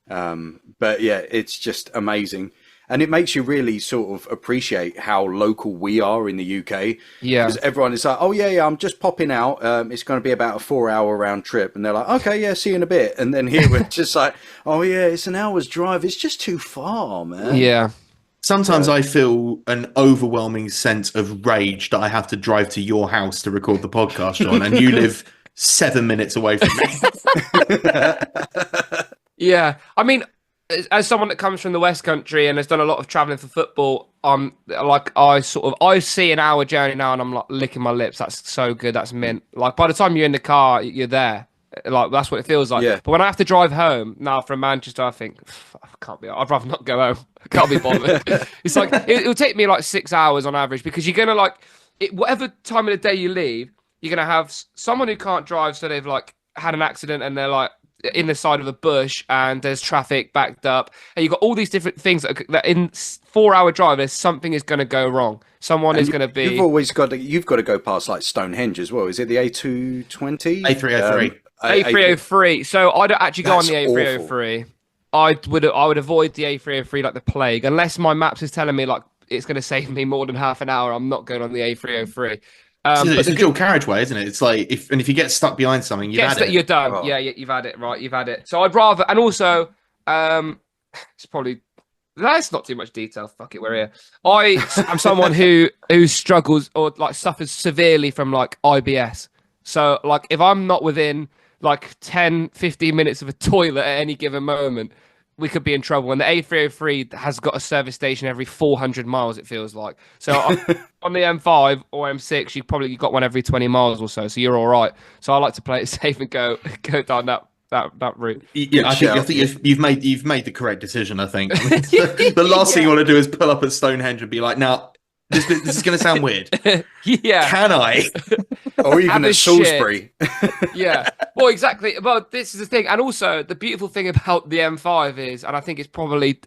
But yeah, it's just amazing. And it makes you really sort of appreciate how local we are in the UK. Yeah. Because everyone is like, oh, yeah, I'm just popping out. It's going to be about a 4-hour round trip. And they're like, okay, yeah, see you in a bit. And then here we're just like, oh, yeah, it's an hour's drive. It's just too far, man. Yeah. Sometimes I feel an overwhelming sense of rage that I have to drive to your house to record the podcast, John. And you live 7 minutes away from me. Yeah. I mean, as someone that comes from the West Country and has done a lot of traveling for football, like I see an hour journey now and I'm like licking my lips. That's so good. That's mint. Like by the time you're in the car, you're there. Like that's what it feels like. Yeah. But when I have to drive home now from Manchester, I think I can't be. I'd rather not go home. I can't be bothered. It's like it'll take me like 6 hours on average because you're gonna like whatever time of the day you leave, you're gonna have someone who can't drive, so they've like had an accident and they're like in the side of a bush and there's traffic backed up and you've got all these different things that in 4-hour drive there's something is going to go wrong. Someone is going to be. You've got to go past like Stonehenge as well. Is it the A220? A303. A303. So I don't actually go on the A303. Awful. I would avoid the A303 like the plague unless my maps is telling me like it's going to save me more than half an hour. I'm not going on the A303. It's a dual carriageway, isn't it? It's like if you get stuck behind something, you've had it. You're done. Oh. Yeah, you've had it. Right, you've had it. So I'd rather, and also, it's probably that's not too much detail. Fuck it, we're here. I'm someone who struggles or like suffers severely from like IBS. So like if I'm not within like 10, 15 minutes of a toilet at any given moment, we could be in trouble. And the A303 has got a service station every 400 miles, it feels like. So on the M5 or M6, you've probably got one every 20 miles or so. So you're all right. So I like to play it safe and go down that route. Yeah, I think you've made the correct decision, I think. I mean, the last thing you want to do is pull up at Stonehenge and be like, now, this is going to sound weird. Yeah. Can I? Or even at Salisbury. Yeah. Well, exactly. Well, this is the thing. And also, the beautiful thing about the M5 is, and I think it's probably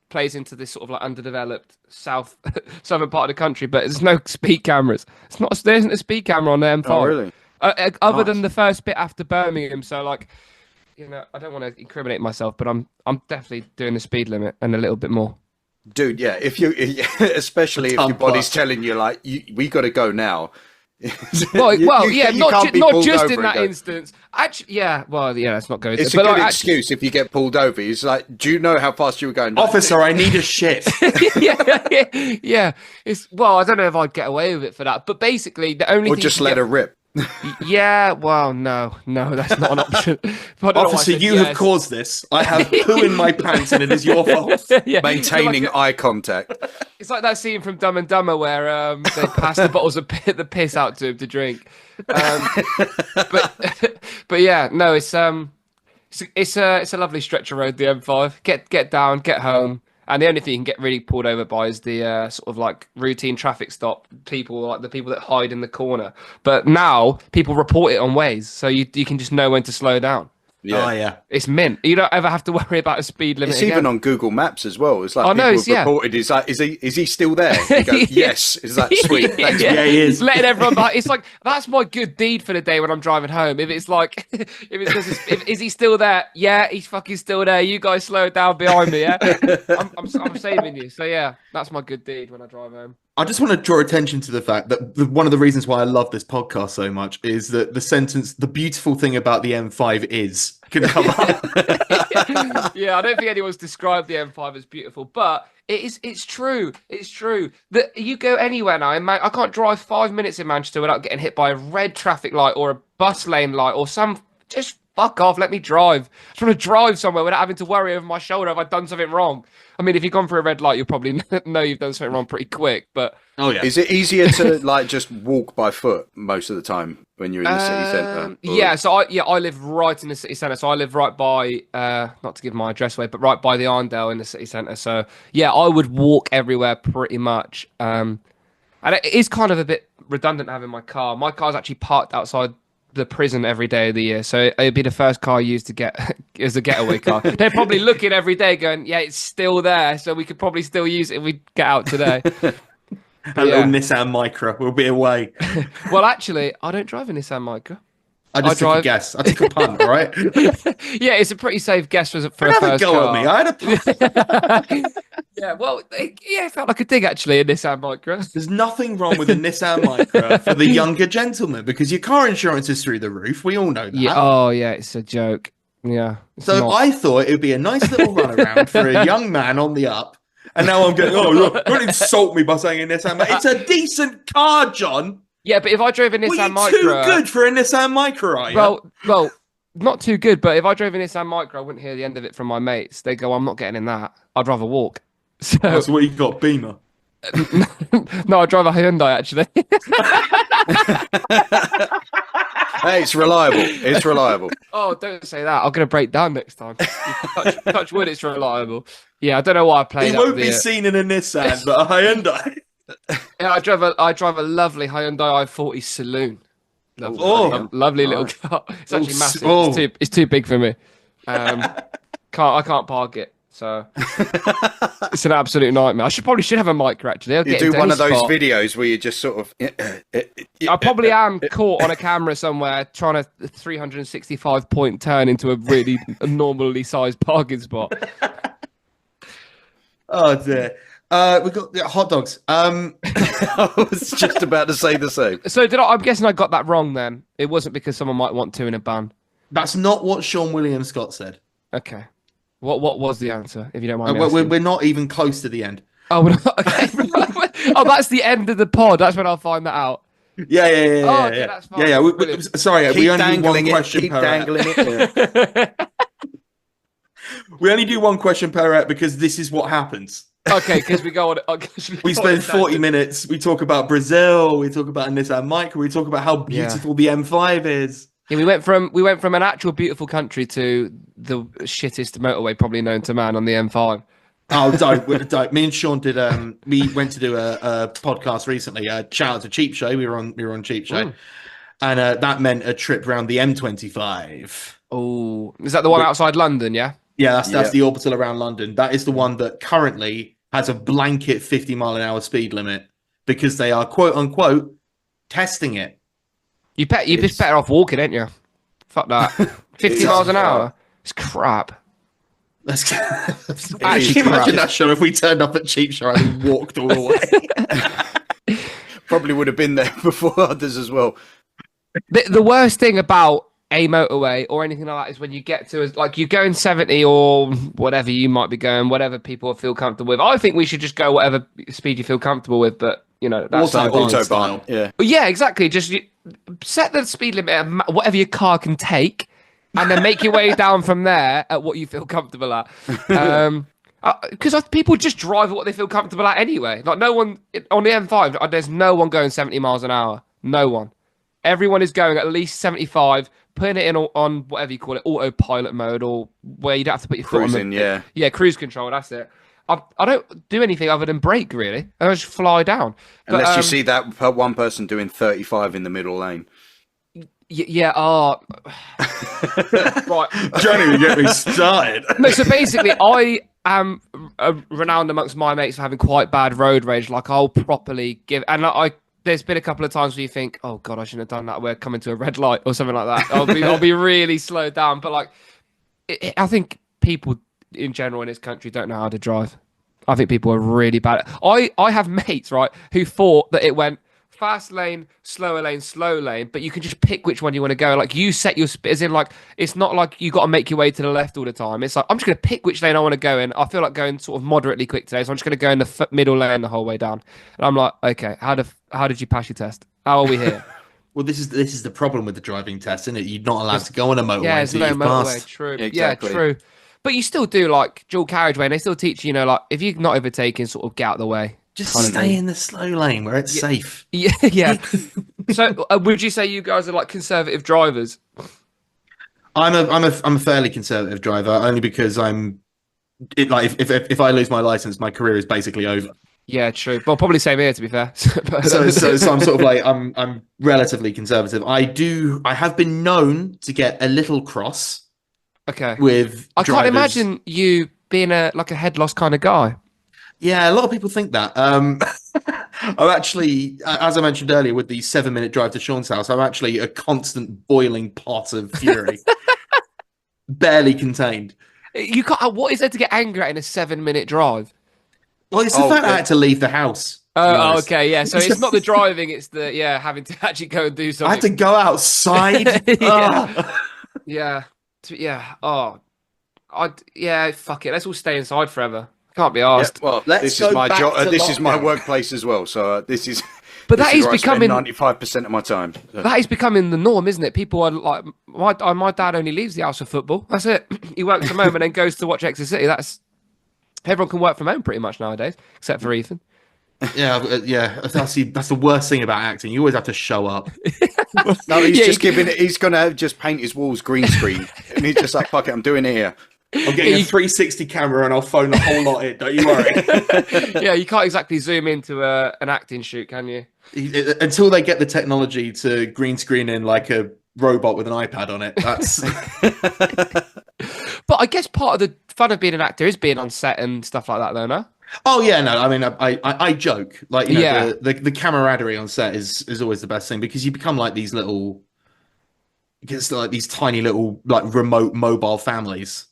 plays into this sort of like underdeveloped southern part of the country, but there's no speed cameras. There isn't a speed camera on the M5. Oh, really? Other than the first bit after Birmingham. So like, I don't want to incriminate myself, but I'm definitely doing the speed limit and a little bit more. Dude, yeah. Especially if your body's telling you like, we got to go now. Not just in that go. Instance. Actually, yeah. Well, yeah, let's not go. It's a good excuse if you get pulled over. It's like, do you know how fast you were going? Officer, I need a shit. yeah. I don't know if I'd get away with it for that, but basically the only thing just let her rip. Yeah, well, no, that's not an option. Officer, you have caused this. I have poo in my pants and it is your fault. Maintaining eye contact. It's like that scene from Dumb and Dumber where they pass the bottles of the piss out to him to drink. But yeah, no, it's a lovely stretch of road, the M5. Get down, get home. And the only thing you can get really pulled over by is the sort of like routine traffic stop people, like the people that hide in the corner. But now people report it on Waze, so you can just know when to slow down. Yeah. Oh, yeah. It's mint. You don't ever have to worry about a speed limit. It's even on Google Maps as well. It's like people have reported. It's like, is he still there? You go, yes. It's like, sweet. Thanks. Yeah, he is. Letting everyone. It's like that's my good deed for the day when I'm driving home. If it's like, is he still there? Yeah, he's fucking still there. You guys slow it down behind me. Yeah, I'm saving you. So yeah, that's my good deed when I drive home. I just want to draw attention to the fact that one of the reasons why I love this podcast so much is that the sentence, the beautiful thing about the M5 is, can come up. Yeah, I don't think anyone's described the M5 as beautiful, but it's true. It's true that you go anywhere now. I can't drive 5 minutes in Manchester without getting hit by a red traffic light or a bus lane light or just fuck off, let me drive. I just want to drive somewhere without having to worry over my shoulder if I've done something wrong. I mean, if you've gone for a red light, you'll probably know you've done something wrong pretty quick. But oh yeah, is it easier to like just walk by foot most of the time when you're in the city centre? Yeah, so I live right in the city centre. So I live right by, not to give my address away, but right by the Arndale in the city centre. So yeah, I would walk everywhere pretty much. And it is kind of a bit redundant having my car. My car's actually parked outside the prison every day of the year, so it'd be the first car used to get as a getaway car. They're probably looking every day going, yeah, it's still there, so we could probably still use it if we get out today. A little Nissan Micra will be away. Well, actually, I don't drive a Nissan Micra. I took a guess. I took a punt, all right? Yeah, it's a pretty safe guess for a first Have a go car. at me. I had a punt. Yeah, well, it felt like a dig, actually, a Nissan Micra. There's nothing wrong with a Nissan Micra for the younger gentleman because your car insurance is through the roof. We all know that. Yeah. Oh, yeah, it's a joke. Yeah. So I thought it would be a nice little runaround for a young man on the up. And now I'm going, oh, look, don't insult me by saying a Nissan Micra. It's a decent car, John. Yeah, but if I drove a Nissan Micra... too good for a Nissan Micra, are you? Well, not too good, but if I drove a Nissan Micra, I wouldn't hear the end of it from my mates. They go, I'm not getting in that. I'd rather walk. So that's what you got, Beamer. No, I drive a Hyundai, actually. Hey, it's reliable. It's reliable. Oh, don't say that. I'm going to break down next time. Touch wood, it's reliable. Yeah, I don't know why I played He won't be seen in a Nissan, but a Hyundai. Yeah, I drive a lovely Hyundai i40 Saloon. Lovely little car. It's actually massive. Oh. It's too big for me. I can't park it. So it's an absolute nightmare. I probably should have a Micra actually. You do one of those videos where you just sort of. I probably am caught on a camera somewhere trying a 365-point turn into a really normally sized parking spot. Oh dear. We got hot dogs. I was just about to say the same. So I'm guessing I got that wrong then. It wasn't because someone might want to in a bun. That's not what Sean William Scott said. Okay. What was the answer, if you don't mind me asking? We're not even close to the end. Oh, okay. Oh, that's the end of the pod. That's when I'll find that out. Yeah. Oh, okay, that's fine. Yeah. Sorry, we only do one question per ep. We only do one question per ep because this is what happens. Okay, because we go on. We spend 40 minutes. We talk about Brazil. We talk about a Nissan Micra. We talk about how beautiful the M5 is. Yeah, we went from an actual beautiful country to the shittest motorway probably known to man on the M5. Oh, don't. Me and Sean did. We went to do a podcast recently. Shout out to Cheap Show. We were on Cheap Show, and that meant a trip around the M25. Oh, is that the one outside London? Yeah. Yeah, that's Yeah. the orbital around London. That is the one that currently has a blanket 50-mile-an-hour speed limit because they are quote unquote testing it. You're just It's- better off walking, ain't you? Fuck that. 50 miles an hour. It's crap. Let's is actually imagine crap. that show if we turned up at Cheap Shot and walked all the way. Probably would have been there before others as well. The worst thing about a motorway or anything like that is when you get to like you're going 70 or whatever you might be going, whatever people feel comfortable with. I think we should just go whatever speed you feel comfortable with, but you know that's Autobahn style. Yeah. Well, yeah, exactly. Just set the speed limit at whatever your car can take, and then make your way down from there at what you feel comfortable at. Because people just drive at what they feel comfortable at anyway. Like no one on the M5, there's no one going 70 miles an hour. No one. Everyone is going at least 75, putting it in on whatever you call it, autopilot mode, or where you don't have to put your foot Cruising, on yeah. cruise control. That's it. I don't do anything other than brake really. I just fly down. Unless you see that one person doing 35 in the middle lane. Yeah. Right. Johnny, you get me started. No, so basically, I am renowned amongst my mates for having quite bad road rage. Like, I'll properly give, and there's been a couple of times where you think, oh god, I shouldn't have done that. We're coming to a red light or something like that. I'll be really slowed down. But like, I think people in general in this country don't know how to drive. I think people are really bad. I have mates, right, who thought that it went fast lane, slow lane, but you can just pick which one you want to go. Like you set your as in like it's not like you got to make your way to the left all the time. It's like I'm just going to pick which lane I want to go in. I feel like going sort of moderately quick today, so I'm just going to go in the middle lane the whole way down. And I'm like, okay, how did you pass your test? How are we here? Well, this is the problem with the driving test, isn't it? You're not allowed to go on a motorway Yeah, there's until no you've motorway. passed. True. Exactly. Yeah, true. But you still do like dual carriageway, and they still teach you, like if you're not overtaking, sort of get out of the way. Just kind of stay thing. in the slow lane where it's safe. Yeah, yeah. So, would you say you guys are like conservative drivers? I'm a fairly conservative driver, only because if I lose my license, my career is basically over. Yeah, true. Well, probably same here, to be fair. So I'm sort of like I'm relatively conservative. I have been known to get a little cross. Okay. With I can't drivers. imagine you being a head loss kind of guy. Yeah, a lot of people think that. I'm actually, as I mentioned earlier, with the 7-minute drive to Sean's house, I'm actually a constant boiling pot of fury, barely contained. You can't. What is there to get angry at in a 7-minute drive? Well, it's the fact I had to leave the house. Oh, okay, yeah. So it's not the driving; it's the having to actually go and do something. I had to go outside. Yeah. Oh, fuck it. Let's all stay inside forever. Can't be asked. Yeah, well, Let's this go is my back job. to This is my lockdown. workplace as well. So this is. But this that is where I spend becoming 95% of my time. So. That is becoming the norm, isn't it? People are like, my dad only leaves the house for football. That's it. He works from home and then goes to watch Exeter City. Everyone can work from home pretty much nowadays, except for Ethan. Yeah. That's the worst thing about acting. You always have to show up. No, he's he's gonna just paint his walls green screen, and he's just like, "Fuck it, I'm doing it here." I'm getting a 360 camera and I'll phone the whole lot in. Don't you worry. Yeah, you can't exactly zoom into an acting shoot, can you? Until they get the technology to green screen in like a robot with an iPad on it. That's. But I guess part of the fun of being an actor is being on set and stuff like that, though, no? Oh yeah, no. I mean, I joke like Yeah. the camaraderie on set is always the best thing because you become like these little, because like these tiny little like remote mobile families.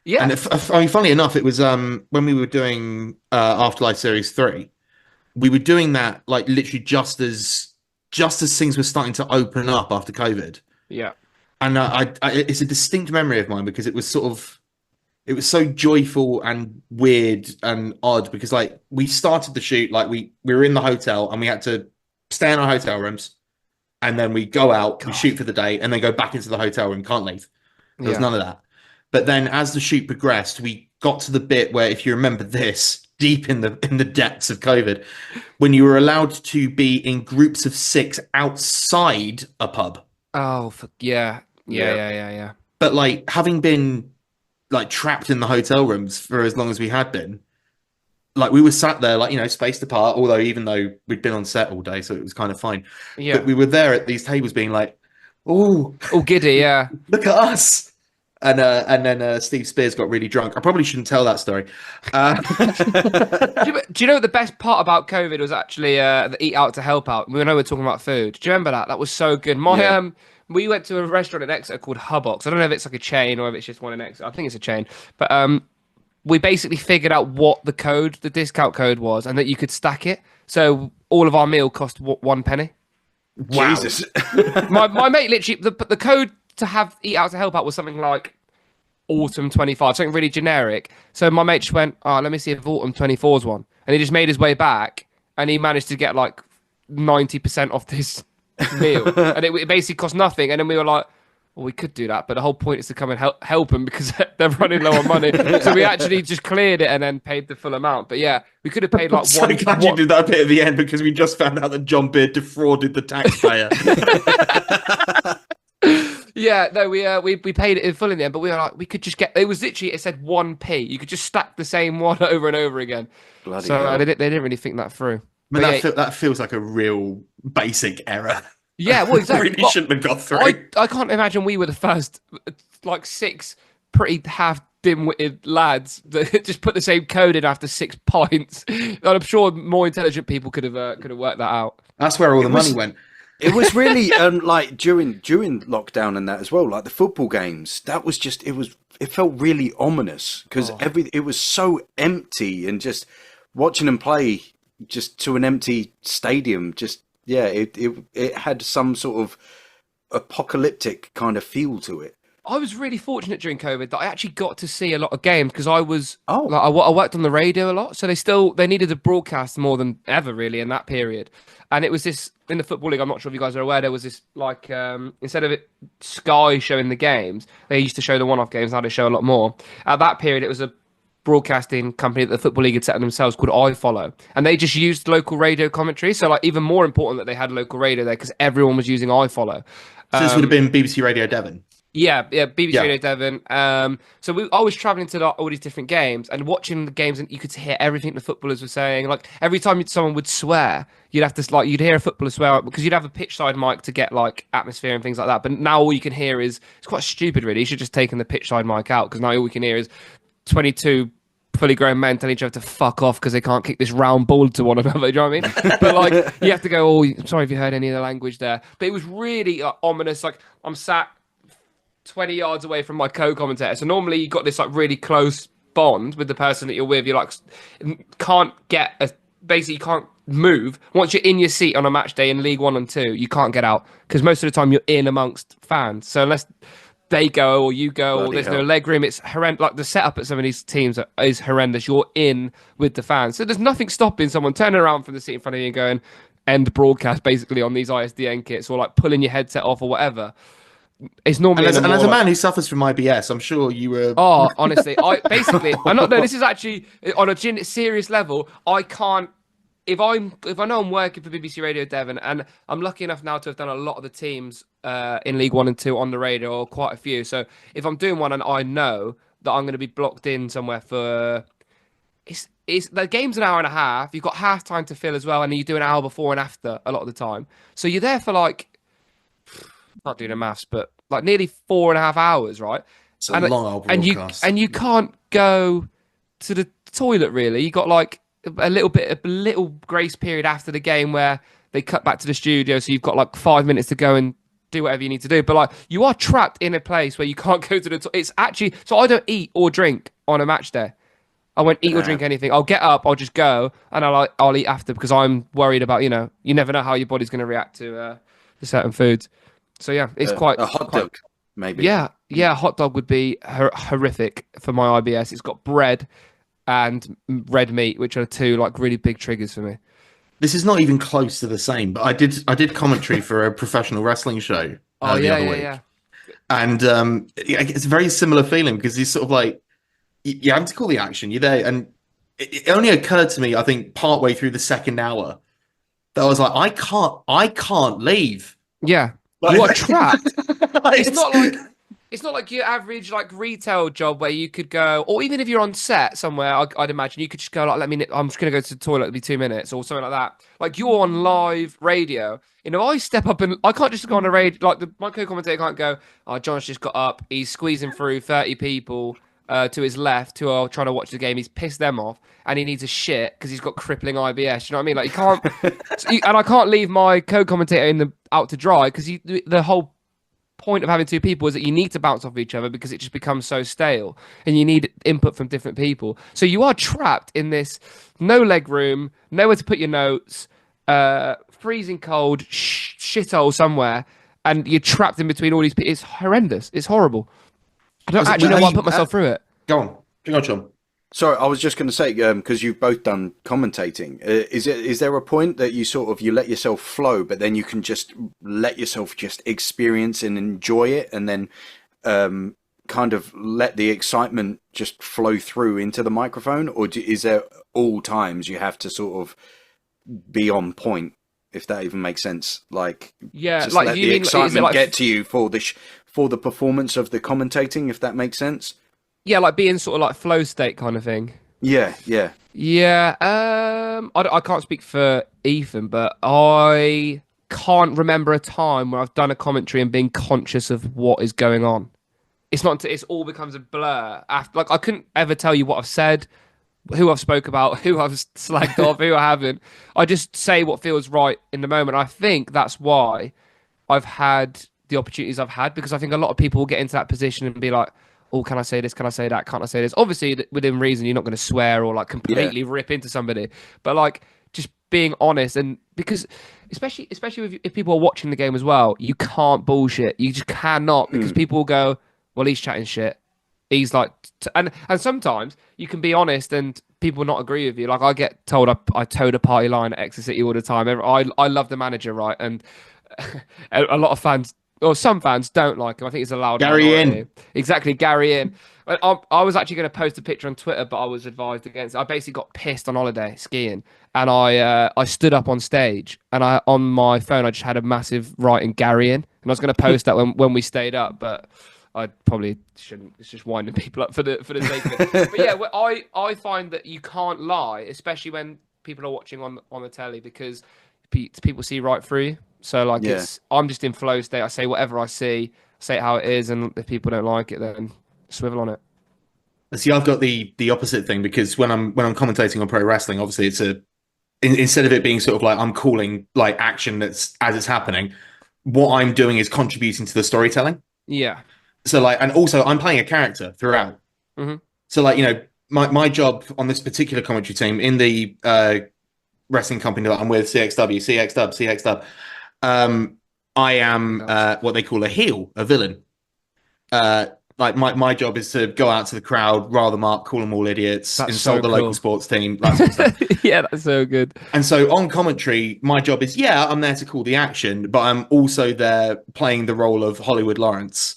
Yeah. And I mean, funnily enough, it was when we were doing Afterlife Series 3, we were doing that like literally just as things were starting to open up after COVID. Yeah. And it's a distinct memory of mine because it was so joyful and weird and odd because like we started the shoot, like we were in the hotel and we had to stay in our hotel rooms and then we go out, we shoot for the day and then go back into the hotel room, can't leave. There was none of that. But then as the shoot progressed, we got to the bit where, if you remember this, deep in the depths of COVID, when you were allowed to be in groups of 6 outside a pub. Oh, yeah. But like having been like trapped in the hotel rooms for as long as we had been, like we were sat there like, spaced apart, although even though we'd been on set all day, so it was kind of fine. Yeah. But we were there at these tables being like, oh, All giddy, yeah. look at us. and then Steve Spears got really drunk. I probably shouldn't tell that story. Do you know what the best part about COVID was actually the eat out to help out? We know we're talking about food. Do you remember that? That was so good. We went to a restaurant in Exeter called Hubbox. I don't know if it's like a chain or if it's just one in Exeter. I think it's a chain. But we basically figured out what the discount code was, and that you could stack it. So all of our meal cost 1 penny. Wow. Jesus. My mate literally the code to have eat out to help out was something like autumn 25, something really generic. So my mate just went, let me see if autumn 24's one, and he just made his way back, and he managed to get like 90% off this meal, and it basically cost nothing. And then we were like, well, we could do that, but the whole point is to come and help them because they're running low on money. So we actually just cleared it and then paid the full amount. But yeah, we could have paid like So glad you did that bit at the end, because we just found out that Jon Beer defrauded the taxpayer. Yeah, no, we paid it in full in the end, but we were like, we could just get. It was literally, it said 1p. You could just stack the same one over and over again. Bloody so hell. They didn't really think that through. But that feels like a real basic error. Yeah, well, exactly. Really shouldn't have got through. I can't imagine we were the first, like 6 pretty half dim-witted lads that just put the same code in after 6 pints. And I'm sure more intelligent people could have worked that out. That's where all the money went. It was really like during lockdown and that as well, like the football games. That was just it felt really ominous because it was so empty, and just watching them play just to an empty stadium. Just it had some sort of apocalyptic kind of feel to it. I was really fortunate during COVID that I actually got to see a lot of games because I worked on the radio a lot, so they needed to broadcast more than ever really in that period. And it was this in the Football League. I'm not sure if you guys are aware. There was this like instead of Sky showing the games, they used to show the one-off games. Now they show a lot more. At that period, it was a broadcasting company that the Football League had set themselves called iFollow, and they just used local radio commentary. So like even more important that they had local radio there because everyone was using iFollow. So this would have been BBC Radio Devon. Yeah, BBC Radio Devon. So I was traveling to all these different games and watching the games, and you could hear everything the footballers were saying. Like every time someone would swear, you'd have to you'd hear a footballer swear because you'd have a pitch side mic to get like atmosphere and things like that. But now all you can hear is it's quite stupid, really. You should just taken the pitch side mic out because now all we can hear is 22 fully grown men telling each other to fuck off because they can't kick this round ball to one another. You know what I mean? But like you have to go, I'm sorry if you heard any of the language there. But it was really ominous. Like I'm sat 20 yards away from my co-commentator. So normally you got this like really close bond with the person that you're with. You like basically you can't move. Once you're in your seat on a match day in League 1 and 2, you can't get out because most of the time you're in amongst fans. So unless they go or you go or there's no leg room, it's horrendous. Like the setup at some of these teams is horrendous. You're in with the fans. So there's nothing stopping someone turning around from the seat in front of you and going end broadcast basically on these ISDN kits or like pulling your headset off or whatever. It's normally and as a man who suffers from IBS, I'm sure you were. Oh, honestly, I'm not. No, this is actually on a serious level. I can't. If I know I'm working for BBC Radio Devon, and I'm lucky enough now to have done a lot of the teams in League 1 and 2 on the radio, or quite a few. So if I'm doing one and I know that I'm going to be blocked in somewhere for, it's the game's an hour and a half. You've got half time to fill as well, and you do an hour before and after a lot of the time. So you're there for like. Not doing the maths, but like nearly 4.5 hours, right? It's a long old broadcast. And you can't go to the toilet really. You got like a little grace period after the game where they cut back to the studio, so you've got like 5 minutes to go and do whatever you need to do. But like you are trapped in a place where you can't go to the toilet. It's actually so I don't eat or drink on a match day. I won't eat or drink anything. I'll get up, I'll just go, and I'll eat after because I'm worried about you never know how your body's going to react to certain foods. So yeah, it's quite a hot dog, maybe. Yeah, a hot dog would be horrific for my IBS. It's got bread and red meat, which are two like really big triggers for me. This is not even close to the same, but I did commentary for a professional wrestling show the other week. Yeah. And it's a very similar feeling because it's sort of like you have to call the action. You're there, and it only occurred to me, I think, partway through the second hour that I was like, I can't leave. Yeah. What a trap. It's not like It's not like your average like retail job where you could go, or even if you're on set somewhere, I'd imagine you could just go like, I'm just gonna go to the toilet, it'll be 2 minutes or something like that. Like you're on live radio. I step up and I can't just go on a radio. Like my co-commentator can't go, oh, John's just got up, he's squeezing through 30 people to his left who are trying to watch the game. He's pissed them off and he needs a shit because he's got crippling IBS. You know what I mean? Like you can't, and I can't leave my co-commentator out to dry because the whole point of having two people is that you need to bounce off each other because it just becomes so stale and you need input from different people. So you are trapped in this no leg room, nowhere to put your notes, freezing cold shithole somewhere, and you're trapped in between all these people. It's horrendous. It's horrible. I don't actually know why I put myself through it. Go on, John. Sorry, I was just going to say, because you've both done commentating, is there a point that you let yourself flow, but then you can just let yourself just experience and enjoy it, and then kind of let the excitement just flow through into the microphone? Or is there all times you have to sort of be on point, if that even makes sense? Like, yeah, just like let the excitement get to you for the performance of the commentating, if that makes sense? Yeah, like being sort of like flow state kind of thing. Yeah. I can't speak for Ethan, but I can't remember a time where I've done a commentary and been conscious of what is going on. It's not. It's all becomes a blur. After, like I couldn't ever tell you what I've said, who I've spoke about, who I've slagged off, who I haven't. I just say what feels right in the moment. I think that's why I've had the opportunities I've had, because I think a lot of people will get into that position and be like, oh, can I say this? Can I say that? Can't I say this? Obviously, within reason, you're not going to swear or like completely rip into somebody. But like just being honest, and because especially if people are watching the game as well, you can't bullshit. You just cannot, because people will go, well, he's chatting shit. He's like, and sometimes you can be honest and people will not agree with you. Like I get told I towed a party line at Exeter City all the time. I love the manager, right? And a lot of fans, or some fans, don't like him. I think it's a loud Gary minority. in. Exactly, Gary in. I was actually going to post a picture on Twitter, but I was advised against it. I basically got pissed on holiday skiing, and I stood up on stage, and on my phone I just had a massive writing Gary in, and I was going to post that when we stayed up, but I probably shouldn't. It's just winding people up for the sake of it. But yeah, I find that you can't lie, especially when people are watching on the telly, because people see right through you. So like I'm just in flow state. I say whatever I see, say it how it is, and if people don't like it, then swivel on it. See, I've got the opposite thing, because when I'm commentating on pro wrestling, obviously it's instead of it being sort of like I'm calling like action that's as it's happening, what I'm doing is contributing to the storytelling. Yeah. So like, and also I'm playing a character throughout. Mm-hmm. So like, my job on this particular commentary team in the wrestling company that I'm with, CXW, I am what they call a heel, a villain. Like my job is to go out to the crowd, rile them up, call them all idiots, insult the local sports team, that sort of stuff. Yeah, that's so good. And so on commentary, my job is, I'm there to call the action, but I'm also there playing the role of Hollywood Lawrence,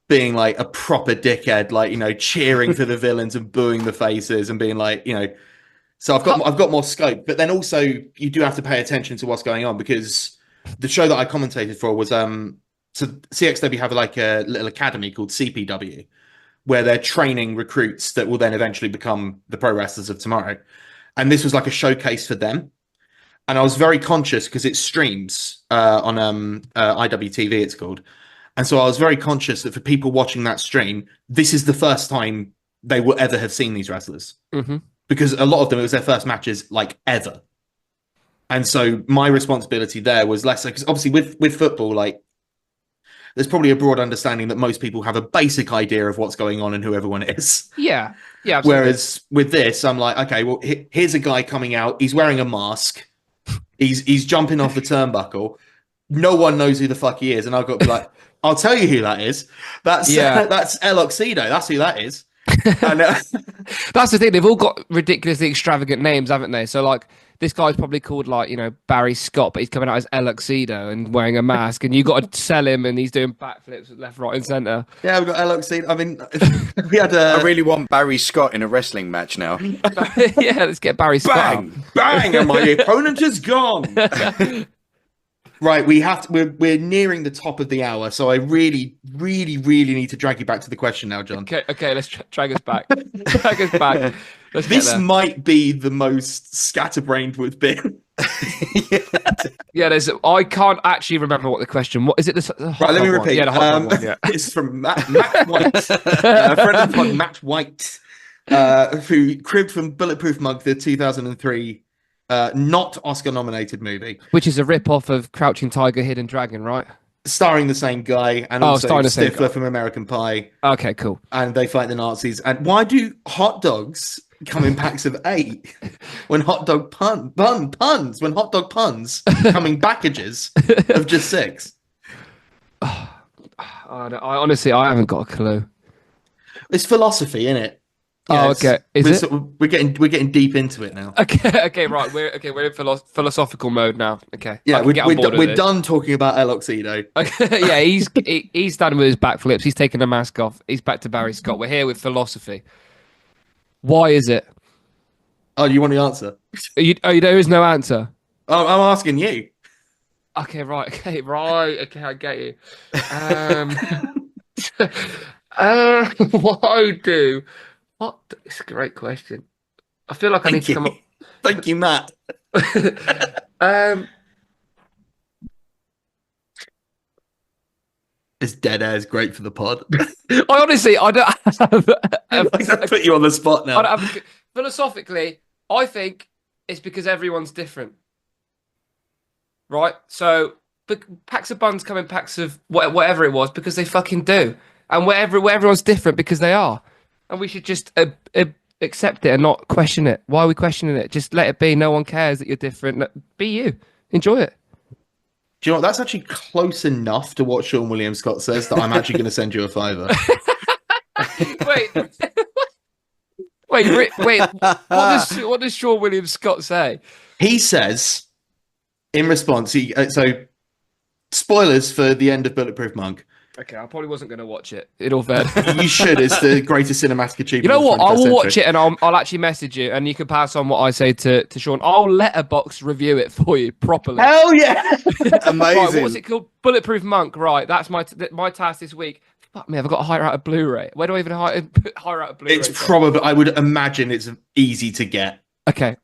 being like a proper dickhead, like, cheering for the villains and booing the faces and being like, so I've got more scope. But then also you do have to pay attention to what's going on, because the show that I commentated for was so CXW have like a little academy called CPW, where they're training recruits that will then eventually become the pro wrestlers of tomorrow. And this was like a showcase for them. And I was very conscious, because it streams on IWTV, it's called. And so I was very conscious that for people watching that stream, this is the first time they will ever have seen these wrestlers. Mm-hmm. Because a lot of them, it was their first matches like ever. And so my responsibility there was less, because obviously with football, like, there's probably a broad understanding that most people have a basic idea of what's going on and who everyone is. Yeah. Yeah. Absolutely. Whereas with this, I'm like, okay, well, here's a guy coming out. He's wearing a mask. He's jumping off the turnbuckle. No one knows who the fuck he is. And I've got to be like, I'll tell you who that is. That's El Oxido. That's who that is. And, that's the thing. They've all got ridiculously extravagant names, haven't they? So like, this guy's probably called like, Barry Scott, but he's coming out as El Oxido and wearing a mask, and you got to sell him, and he's doing backflips left, right, and centre. Yeah, we've got El Oxido. I mean, we had I really want Barry Scott in a wrestling match now. Yeah, let's get Barry Scott. Bang, bang, and my opponent is gone. Right, we're nearing the top of the hour, so I really, really, really need to drag you back to the question now, John. Okay, let's drag us back. Drag us back. Let's get This there. might be the most scatterbrained we've been. Yeah, I can't actually remember what the question. What is it? The hot Right, let me dog one? repeat. Yeah, the hot dog one. Yeah. It's from Matt White, a friend of the pod, Matt White, who cribbed from Bulletproof Monk, the 2003 not Oscar-nominated movie, Which is a rip-off of Crouching Tiger, Hidden Dragon, right? starring the same guy and also starring the same guy. Stifler from American Pie. Okay, cool. And they fight the Nazis. And why do hot dogs come in packs of 8 when hot dog puns come in packages of just 6? I honestly, I haven't got a clue. It's philosophy, isn't it? Okay. Is it? We're getting deep into it now. Okay, right. We're in philosophical mode now. Okay. Yeah, I can get on board with we're this. done talking about El Oxido. Okay, yeah, he's done with his backflips. He's taken the mask off. He's back to Barry Scott. We're here with philosophy. Why is it? Oh, you want the answer? There is no answer. Oh, I'm asking you. Okay, right. Okay, I get you. Why do? What? It's a great question. I feel like I need to come up. Thank you, Matt. This dead air is great for the pod. I honestly, I don't have. I put you on the spot now. Philosophically, I think it's because everyone's different, right? So packs of buns come in packs of whatever it was because they fucking do, and everyone's different because they are, and we should just accept it and not question it. Why are we questioning it? Just let it be. No one cares that you're different. Be you. Enjoy it. Do you know what? That's actually close enough to what Sean William Scott says that I'm actually going to send you a $5. Wait. What does Sean William Scott say? He says, in response, so spoilers for the end of Bulletproof Monk. Okay, I probably wasn't going to watch it. In all fairness, You should. It's the greatest cinematic achievement. you know what? of the I 21st will watch century. it and I'll actually message you, and you can pass on what I say to Sean. I'll letterbox review it for you properly. Hell yeah! Amazing. Right, what was it called? Bulletproof Monk. Right, that's my task this week. Fuck me, I've got to hire out a Blu-ray. Where do I even hire out a Blu-ray? It's probably. I would imagine it's easy to get. Okay.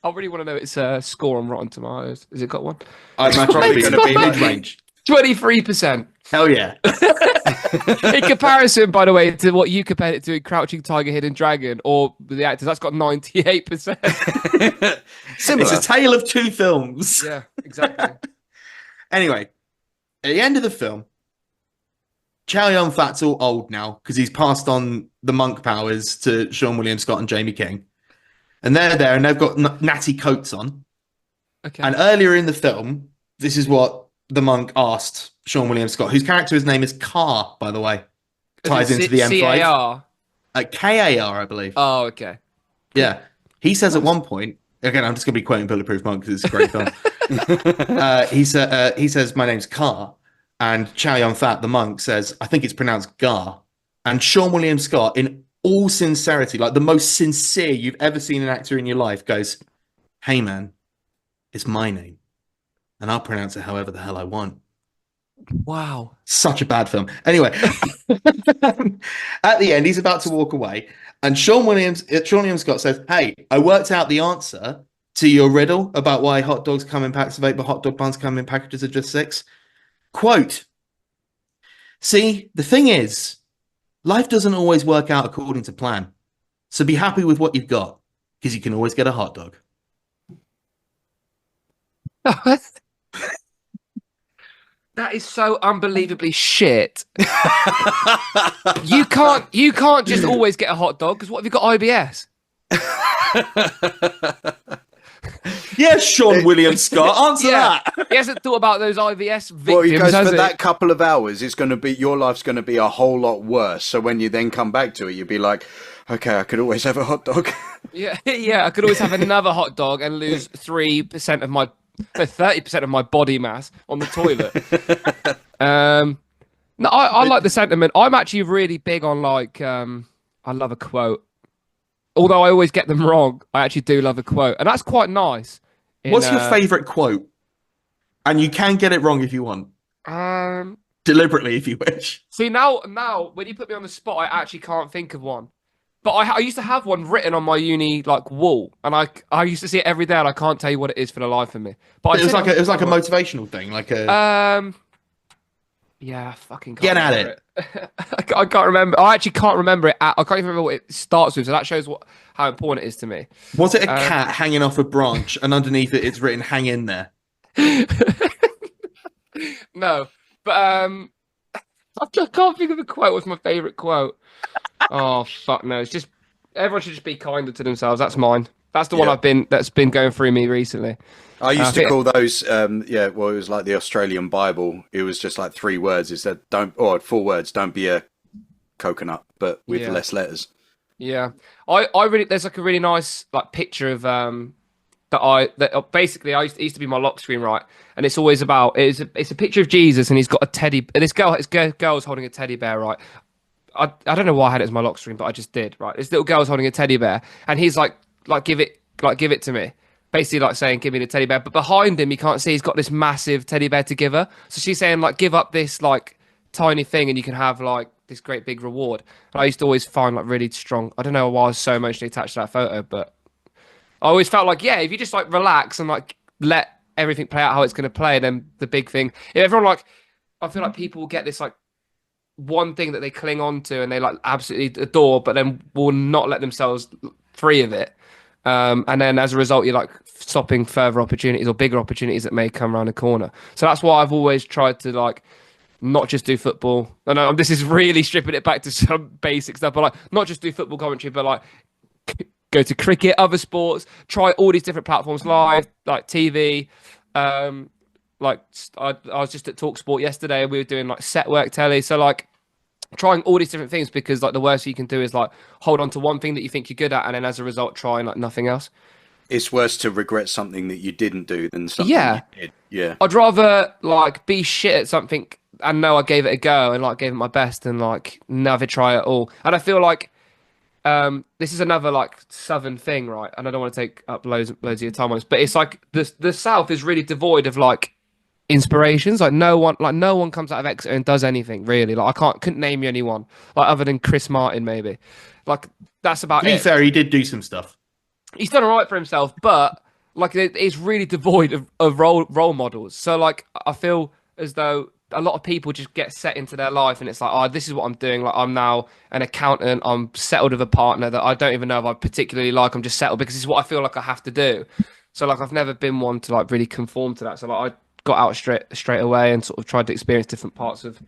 I really want to know its score on Rotten Tomatoes. Has it got one? I imagine probably it's gonna be mid-range. 23%. Hell yeah! In comparison, by the way, to what you compared it to in Crouching Tiger, Hidden Dragon, or the actors, that's got 98%. Similar. It's a tale of two films. Yeah, exactly. Anyway, at the end of the film, Chow Yun-fat's all old now because he's passed on the monk powers to Sean William Scott and Jamie King. And they're there and they've got natty coats on. Okay. And earlier in the film, this is what the monk asked Sean William Scott, whose character's name is Car, by the way. Ties into the M5. C-A-R? K-A-R, I believe. Oh, okay. Yeah. He says at one point, again, I'm just going to be quoting Bulletproof Monk because it's a great film. He says, my name's Car. And Chow Yun-fat, the monk, says, I think it's pronounced Gar. And Sean William Scott, in all sincerity, like the most sincere you've ever seen an actor in your life, goes, hey, man, it's my name. And I'll pronounce it however the hell I want. Wow. Such a bad film. Anyway, at the end, he's about to walk away. And Sean William Scott says, hey, I worked out the answer to your riddle about why hot dogs come in packs of 8, but hot dog buns come in packages of just 6. Quote, see, the thing is, life doesn't always work out according to plan. So be happy with what you've got, because you can always get a hot dog. That is so unbelievably shit. You can't just always get a hot dog, because what have you got, IBS? Yeah, Sean William Scott, answer that. He hasn't thought about those IBS victims, Well, he goes has for he? that couple of hours. It's going to be your life's going to be a whole lot worse. So when you then come back to it, you'll be like, okay, I could always have a hot dog. Yeah. I could always have another hot dog and lose 3% of my 30% of my body mass on the toilet. No, I like the sentiment. I'm actually really big on I love a quote. Although I always get them wrong, I actually do love a quote, and that's quite nice. What's your favourite quote? And you can get it wrong if you want. Deliberately, if you wish. See, now when you put me on the spot, I actually can't think of one. But I used to have one written on my uni like wall, and I used to see it every day, and I can't tell you what it is for the life of me. But it was like a motivational thing, like a yeah, I fucking can't get at remember it. I can't remember. I actually can't remember it. I can't even remember what it starts with. So that shows how important it is to me. Was it a cat hanging off a branch, and underneath it, it's written "Hang in there"? No, but I can't think of a quote. What's my favorite quote? Oh fuck no! It's just everyone should just be kinder to themselves. That's mine. That's the one that's been going through me recently. I used to call those it was like the Australian Bible. It was just like 3 words. It said 4 words, don't be a coconut, but with less letters. Yeah. I really there's like a really nice like picture of basically I used to be my lock screen, right? And it's always about it's a picture of Jesus, and he's got a teddy, and this girl's holding a teddy bear, right? I don't know why I had it as my lock screen, but I just did, right? This little girl's holding a teddy bear, and he's like give it to me. Basically like saying, give me the teddy bear. But behind him, you can't see he's got this massive teddy bear to give her. So she's saying like, give up this like tiny thing and you can have like this great big reward. And I used to always find like really strong. I don't know why I was so emotionally attached to that photo, but I always felt like, yeah, if you just like relax and like let everything play out how it's going to play, then the big thing, if everyone like, I feel like people will get this like one thing that they cling on to and they like absolutely adore, but then will not let themselves free of it. And then as a result, you're like stopping further opportunities or bigger opportunities that may come around the corner. So that's why I've always tried to like not just do football. I know this is really stripping it back to some basic stuff, but like not just do football commentary, but like go to cricket, other sports, try all these different platforms, live, like TV. Like I was just at TalkSport yesterday and we were doing like set work telly. So like trying all these different things, because like the worst you can do is like hold on to one thing that you think you're good at, and then as a result try like nothing else. It's worse to regret something that you didn't do than something you did. Yeah. I'd rather like be shit at something and know I gave it a go and like gave it my best and like never try at all. And I feel like this is another like southern thing, right? And I don't want to take up loads of your time on this, but it's like the South is really devoid of like inspirations. Like no one comes out of Exeter and does anything really. Like I couldn't name you anyone like other than Chris Martin maybe. Like that's about it. To be fair, he did do some stuff. He's done all right for himself, but like it's really devoid of role models. So like I feel as though a lot of people just get set into their life and it's like, oh, this is what I'm doing. Like I'm now an accountant. I'm settled with a partner that I don't even know if I particularly like. I'm just settled because it's what I feel like I have to do. So like I've never been one to like really conform to that. So like I got out straight away and sort of tried to experience different parts of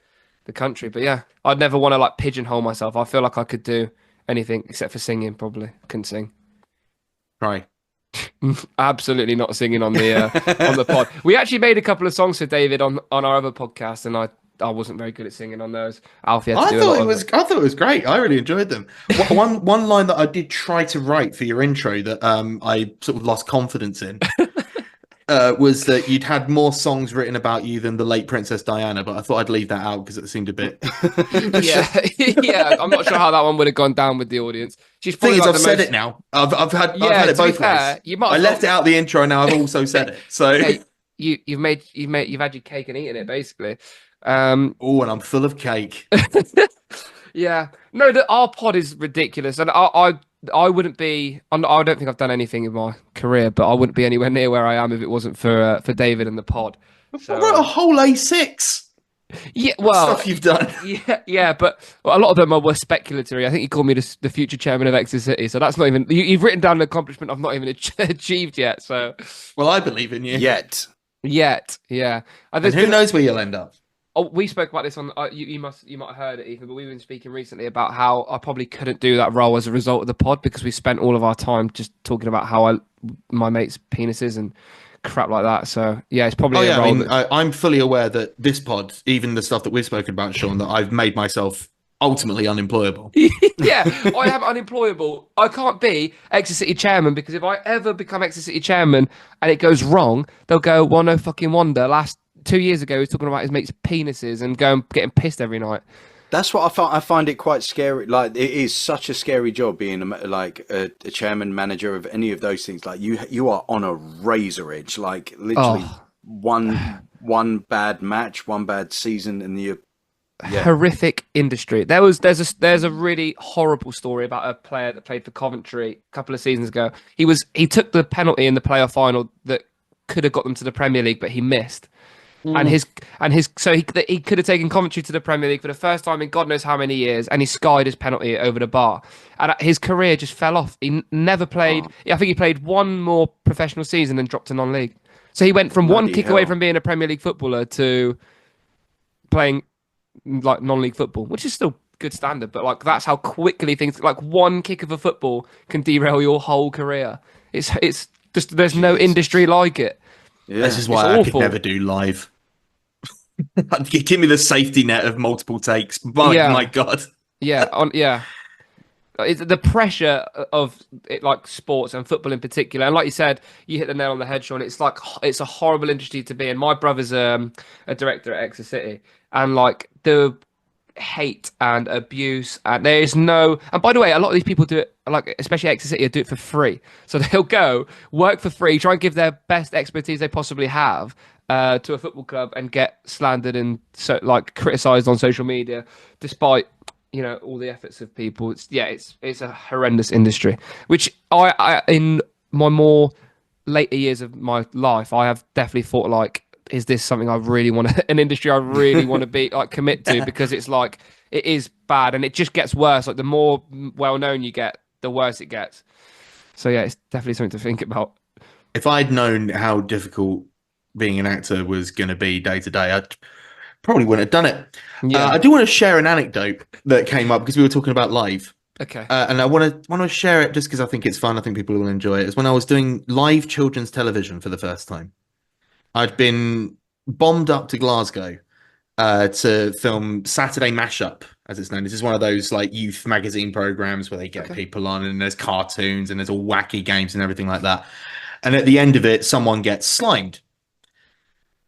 the country. But yeah, I'd never want to like pigeonhole myself. I feel like I could do anything except for singing. Probably couldn't sing. Right. Absolutely not singing on the pod. We actually made a couple of songs for David on our other podcast, and I wasn't very good at singing on those. Alfie had to do a lot of it. I thought it was great. I really enjoyed them. One line that I did try to write for your intro that I sort of lost confidence in was that you'd had more songs written about you than the late Princess Diana, but I thought I'd leave that out because it seemed a bit. yeah. I'm not sure how that one would have gone down with the audience. She's probably I've said it now. I've had it both ways. I left it out the intro, and now I've also said it. So you've had your cake and eaten it basically. And I'm full of cake. Yeah, no, our pod is ridiculous, and I wouldn't be. I don't think I've done anything in my career, but I wouldn't be anywhere near where I am if it wasn't for David and the pod. So, I wrote a whole A6. Yeah, well, stuff you've done. Yeah, but a lot of them were speculatory. I think you called me the future chairman of Exeter City, so that's not even. You've written down an accomplishment I've not even achieved yet. So, well, I believe in you. Yet, yeah. And who knows where you'll end up? Oh, we spoke about this on. You might have heard it, Ethan. But we've been speaking recently about how I probably couldn't do that role as a result of the pod because we spent all of our time just talking about how my mates' penises and crap like that. So yeah, it's probably a role. I'm fully aware that this pod, even the stuff that we've spoken about, Sean, that I've made myself ultimately unemployable. Yeah, I am unemployable. I can't be Exeter City chairman because if I ever become Exeter City chairman and it goes wrong, they'll go, well, no fucking wonder. 2 years ago, he was talking about his mates' penises and getting pissed every night. That's what I find it quite scary. Like it is such a scary job being a chairman, manager of any of those things. Like you are on a razor edge. Like literally, one bad match, one bad season, and you. Yeah. Horrific industry. There's a really horrible story about a player that played for Coventry a couple of seasons ago. He took the penalty in the playoff final that could have got them to the Premier League, but he missed. And he could have taken Coventry to the Premier League for the first time in God knows how many years, and he skied his penalty over the bar, and his career just fell off. He never played. I think he played one more professional season and dropped to non-league. So he went from one kick away from being a Premier League footballer to playing like non-league football, which is still good standard, but like that's how quickly things, like one kick of a football can derail your whole career. It's just there's no industry like it. Yeah. This is why I could never do live. Give me the safety net of multiple takes. My God. The pressure of it, like sports and football in particular, and like you said, you hit the nail on the head, Sean. It's like it's a horrible industry to be in. My brother's a director at Exeter City, and like the hate and abuse, and there is no. And by the way, a lot of these people do it, like especially Exeter City, do it for free. So they'll go work for free, try and give their best expertise they possibly have to a football club, and get slandered and criticised on social media, despite all the efforts of people. It's a horrendous industry, which I in my more later years of my life, I have definitely thought like, is this something I really want to, an industry I really want to be like commit to, because it's like, it is bad and it just gets worse. Like the more well known you get, the worse it gets. So yeah, it's definitely something to think about. If I'd known how difficult being an actor was going to be day to day, I probably wouldn't have done it. Yeah. I do want to share an anecdote that came up because we were talking about live. Okay. And I want to share it just because I think it's fun. I think people will enjoy it. It's when I was doing live children's television for the first time. I'd been bombed up to Glasgow to film Saturday Mashup, as it's known. This is one of those like youth magazine programs where they get people on, and there's cartoons and there's all wacky games and everything like that. And at the end of it, someone gets slimed.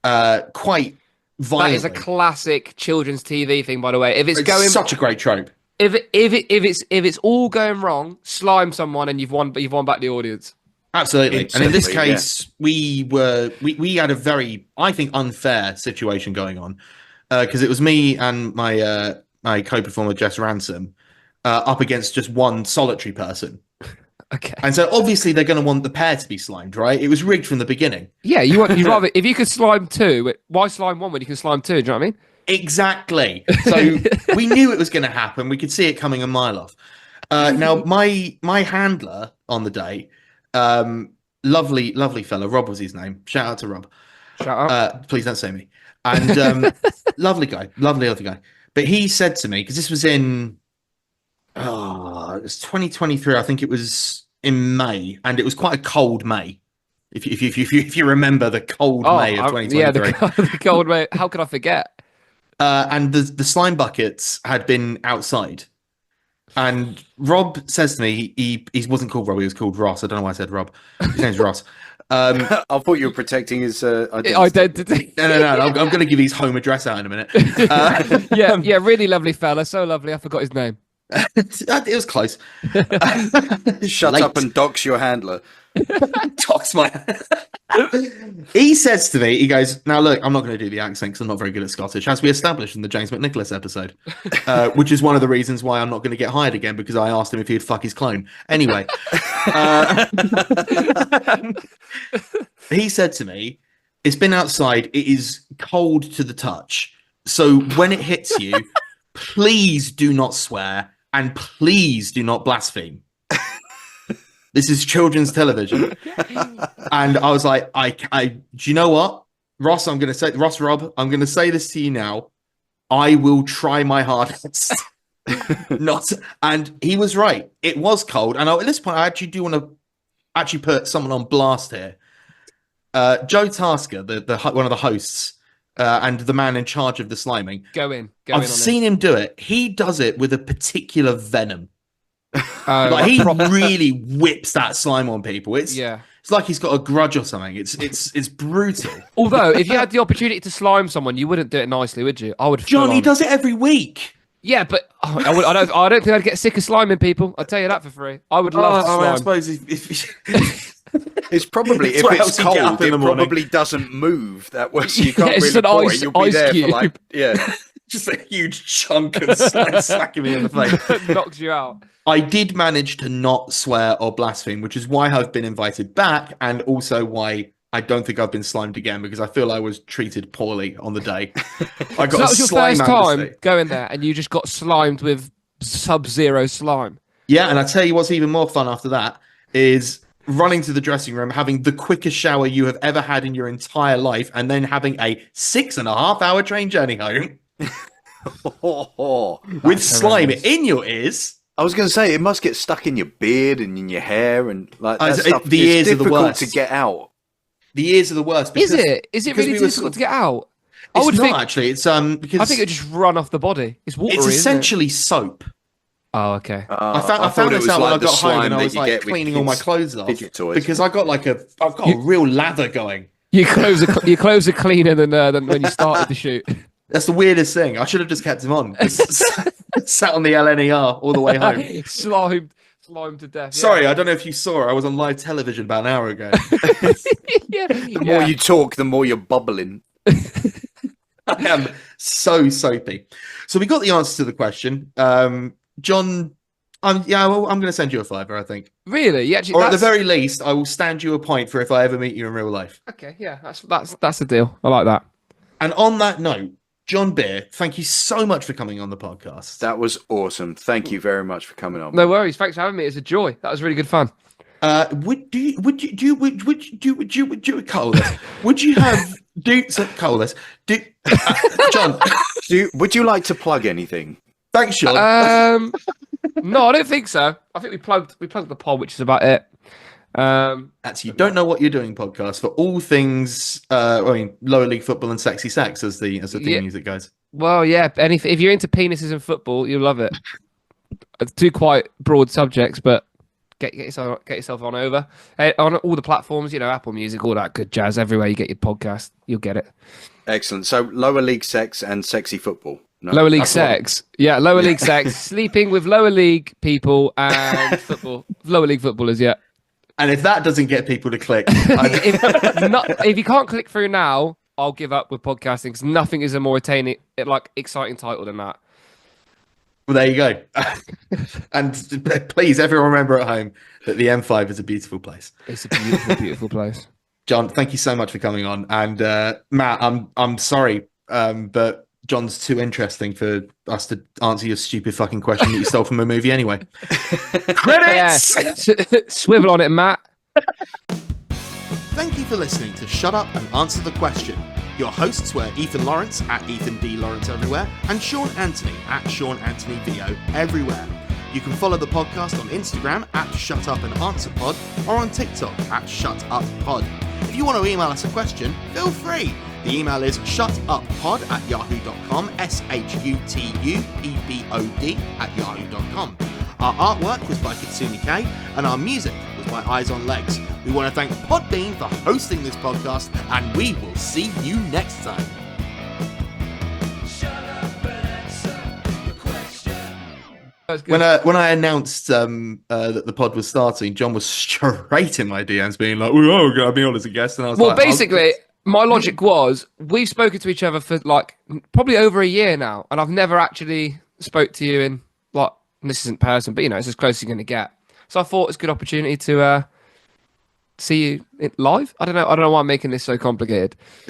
Quite violently. That is a classic children's TV thing, by the way. It's such a great trope. If it's all going wrong, slime someone and you've won back the audience. Absolutely. And in this case, we had a very, I think, unfair situation going on, because it was me and my co-performer Jess Ransom up against just one solitary person. Okay. And so obviously they're going to want the pair to be slimed, right? It was rigged from the beginning. Yeah, you'd rather, if you could slime two, why slime one when you can slime two? Do you know what I mean? Exactly. So we knew it was going to happen. We could see it coming a mile off. Now my handler on the day, lovely fella, Rob was his name. Shout out to Rob. Shout out. Please don't say me. And lovely guy. But he said to me, because this was in it was 2023. I think it was in May, and it was quite a cold May. If you remember the cold May of 2023. Yeah, the cold May. How could I forget? And the slime buckets had been outside. And Rob says to me, he wasn't called Rob, he was called Ross. I don't know why I said Rob. His name's Ross. I thought you were protecting his identity. No. I'm going to give his home address out in a minute. Yeah, really lovely fella. So lovely, I forgot his name. It was close. Shut up and dox your handler. Dox my. He says to me, he goes, "Now look, I'm not going to do the accent because I'm not very good at Scottish, as we established in the James McNicholas episode, which is one of the reasons why I'm not going to get hired again, because I asked him if he'd fuck his clone. Anyway, he said to me, "It's been outside. It is cold to the touch. So when it hits you, please do not swear and please do not blaspheme. This is children's television." And I was like, do you know what, Ross? Rob, I'm going to say this to you now. I will try my hardest. And he was right. It was cold. And at this point, I actually do want to put someone on blast here. Joe Tasker, one of the hosts, and the man in charge of the sliming. Go in. I've seen him do it. He does it with a particular venom. Like he really whips that slime on people. It's like he's got a grudge or something. It's brutal. Although, if you had the opportunity to slime someone, you wouldn't do it nicely, would you? I would. John, he does it every week. Yeah, but I don't think I'd get sick of sliming people. I'll tell you that for free. I would love to slime. I suppose if It's probably, That's if what it's helps you get cold, up in it the morning. probably doesn't move that way. So you can't Yeah, it's really an pour ice- it. You'll be ice there cube. for like, yeah. Just a huge chunk and smacking me in the face. Knocks you out. I did manage to not swear or blaspheme, which is why I've been invited back, and also why I don't think I've been slimed again, because I feel I was treated poorly on the day. I got So that a was your slime first time amnesty. going there, and you just got slimed with sub-zero slime. Yeah, and I tell you what's even more fun after that is running to the dressing room, having the quickest shower you have ever had in your entire life, and then having a 6.5-hour train journey home with slime horrendous. in your ears. I was going to say, it must get stuck in your beard and in your hair and like that stuff. The It's ears are the difficult worst. to get out. The ears are the worst. Is it? Is it because really we were difficult sort to get out? It's I would not think. actually. It's because I think it would just run off the body. It's watery. it's isn't it? essentially soap. Oh, okay. I thought found it this was out when I like the got home slime and I that was you like get with cleaning all my kids' clothes off fidget toys. because I've got a real lather going. Your clothes are cleaner than when you started the shoot. That's the weirdest thing. I should have just kept him on. Sat on the LNER all the way home. Slimed to death. Sorry, I don't know if you saw. I was on live television about an hour ago. Yeah. The more you talk, the more you're bubbling. I am so soapy. So we got the answer to the question. John, I'm going to send you a $5, I think. Really? You actually, Or at the very least, I will stand you a point for if I ever meet you in real life. Okay, yeah, that's a deal. I like that. And on that note, Jon Beer, thank you so much for coming on the podcast. That was awesome. Thank you very much for coming on. No worries. Thanks for having me. It's a joy. That was really good fun. Would you call this? Would you have call this? John, Would you like to plug anything? thanks, Sean. No, I don't think so. I think we plugged the pod, which is about it. That's You Don't Know What You're Doing podcast for all things lower league football and sexy sex as the theme music goes. Well, yeah. If you're into penises and football, you'll love it. It's two quite broad subjects, but get yourself on over on all the platforms. Apple Music, all that good jazz. Everywhere you get your podcast, you'll get it. Excellent. So lower league sex and sexy football. No, lower league sex. Yeah, lower league sex. Sleeping with lower league people and football. Lower league footballers, yeah. And if that doesn't get people to click, if you can't click through now, I'll give up with podcasting because nothing is a more exciting title than that. well, there you go. And please, everyone remember at home that the M5 is a beautiful place. It's a beautiful, beautiful place. John, thank you so much for coming on. And Matt, I'm sorry, but John's too interesting for us to answer your stupid fucking question that you stole from a movie anyway. Credits! Yeah. Swivel on it, Matt. Thank you for listening to Shut Up and Answer the Question. Your hosts were Ethan Lawrence at Ethan D. Lawrence everywhere and Sean Antony at Sean Antony VO everywhere. You can follow the podcast on Instagram at Shut Up and Answer Pod or on TikTok at Shut Up Pod. If you want to email us a question, feel free. The email is shutuppod@yahoo.com, SHUTUEBOD@yahoo.com. Our artwork was by Kitsune Kei, and our music was by Eyes on Legs. We want to thank Podbean for hosting this podcast, and we will see you next time. When I announced that the pod was starting, John was straight in my DMs being like, "Oh, can I be on as a guest?" And I was like, basically, my logic was we've spoken to each other for probably over a year now, and I've never actually spoke to you in this isn't person, but it's as close as you're going to get. So I thought it's a good opportunity to see you live. I don't know why I'm making this so complicated.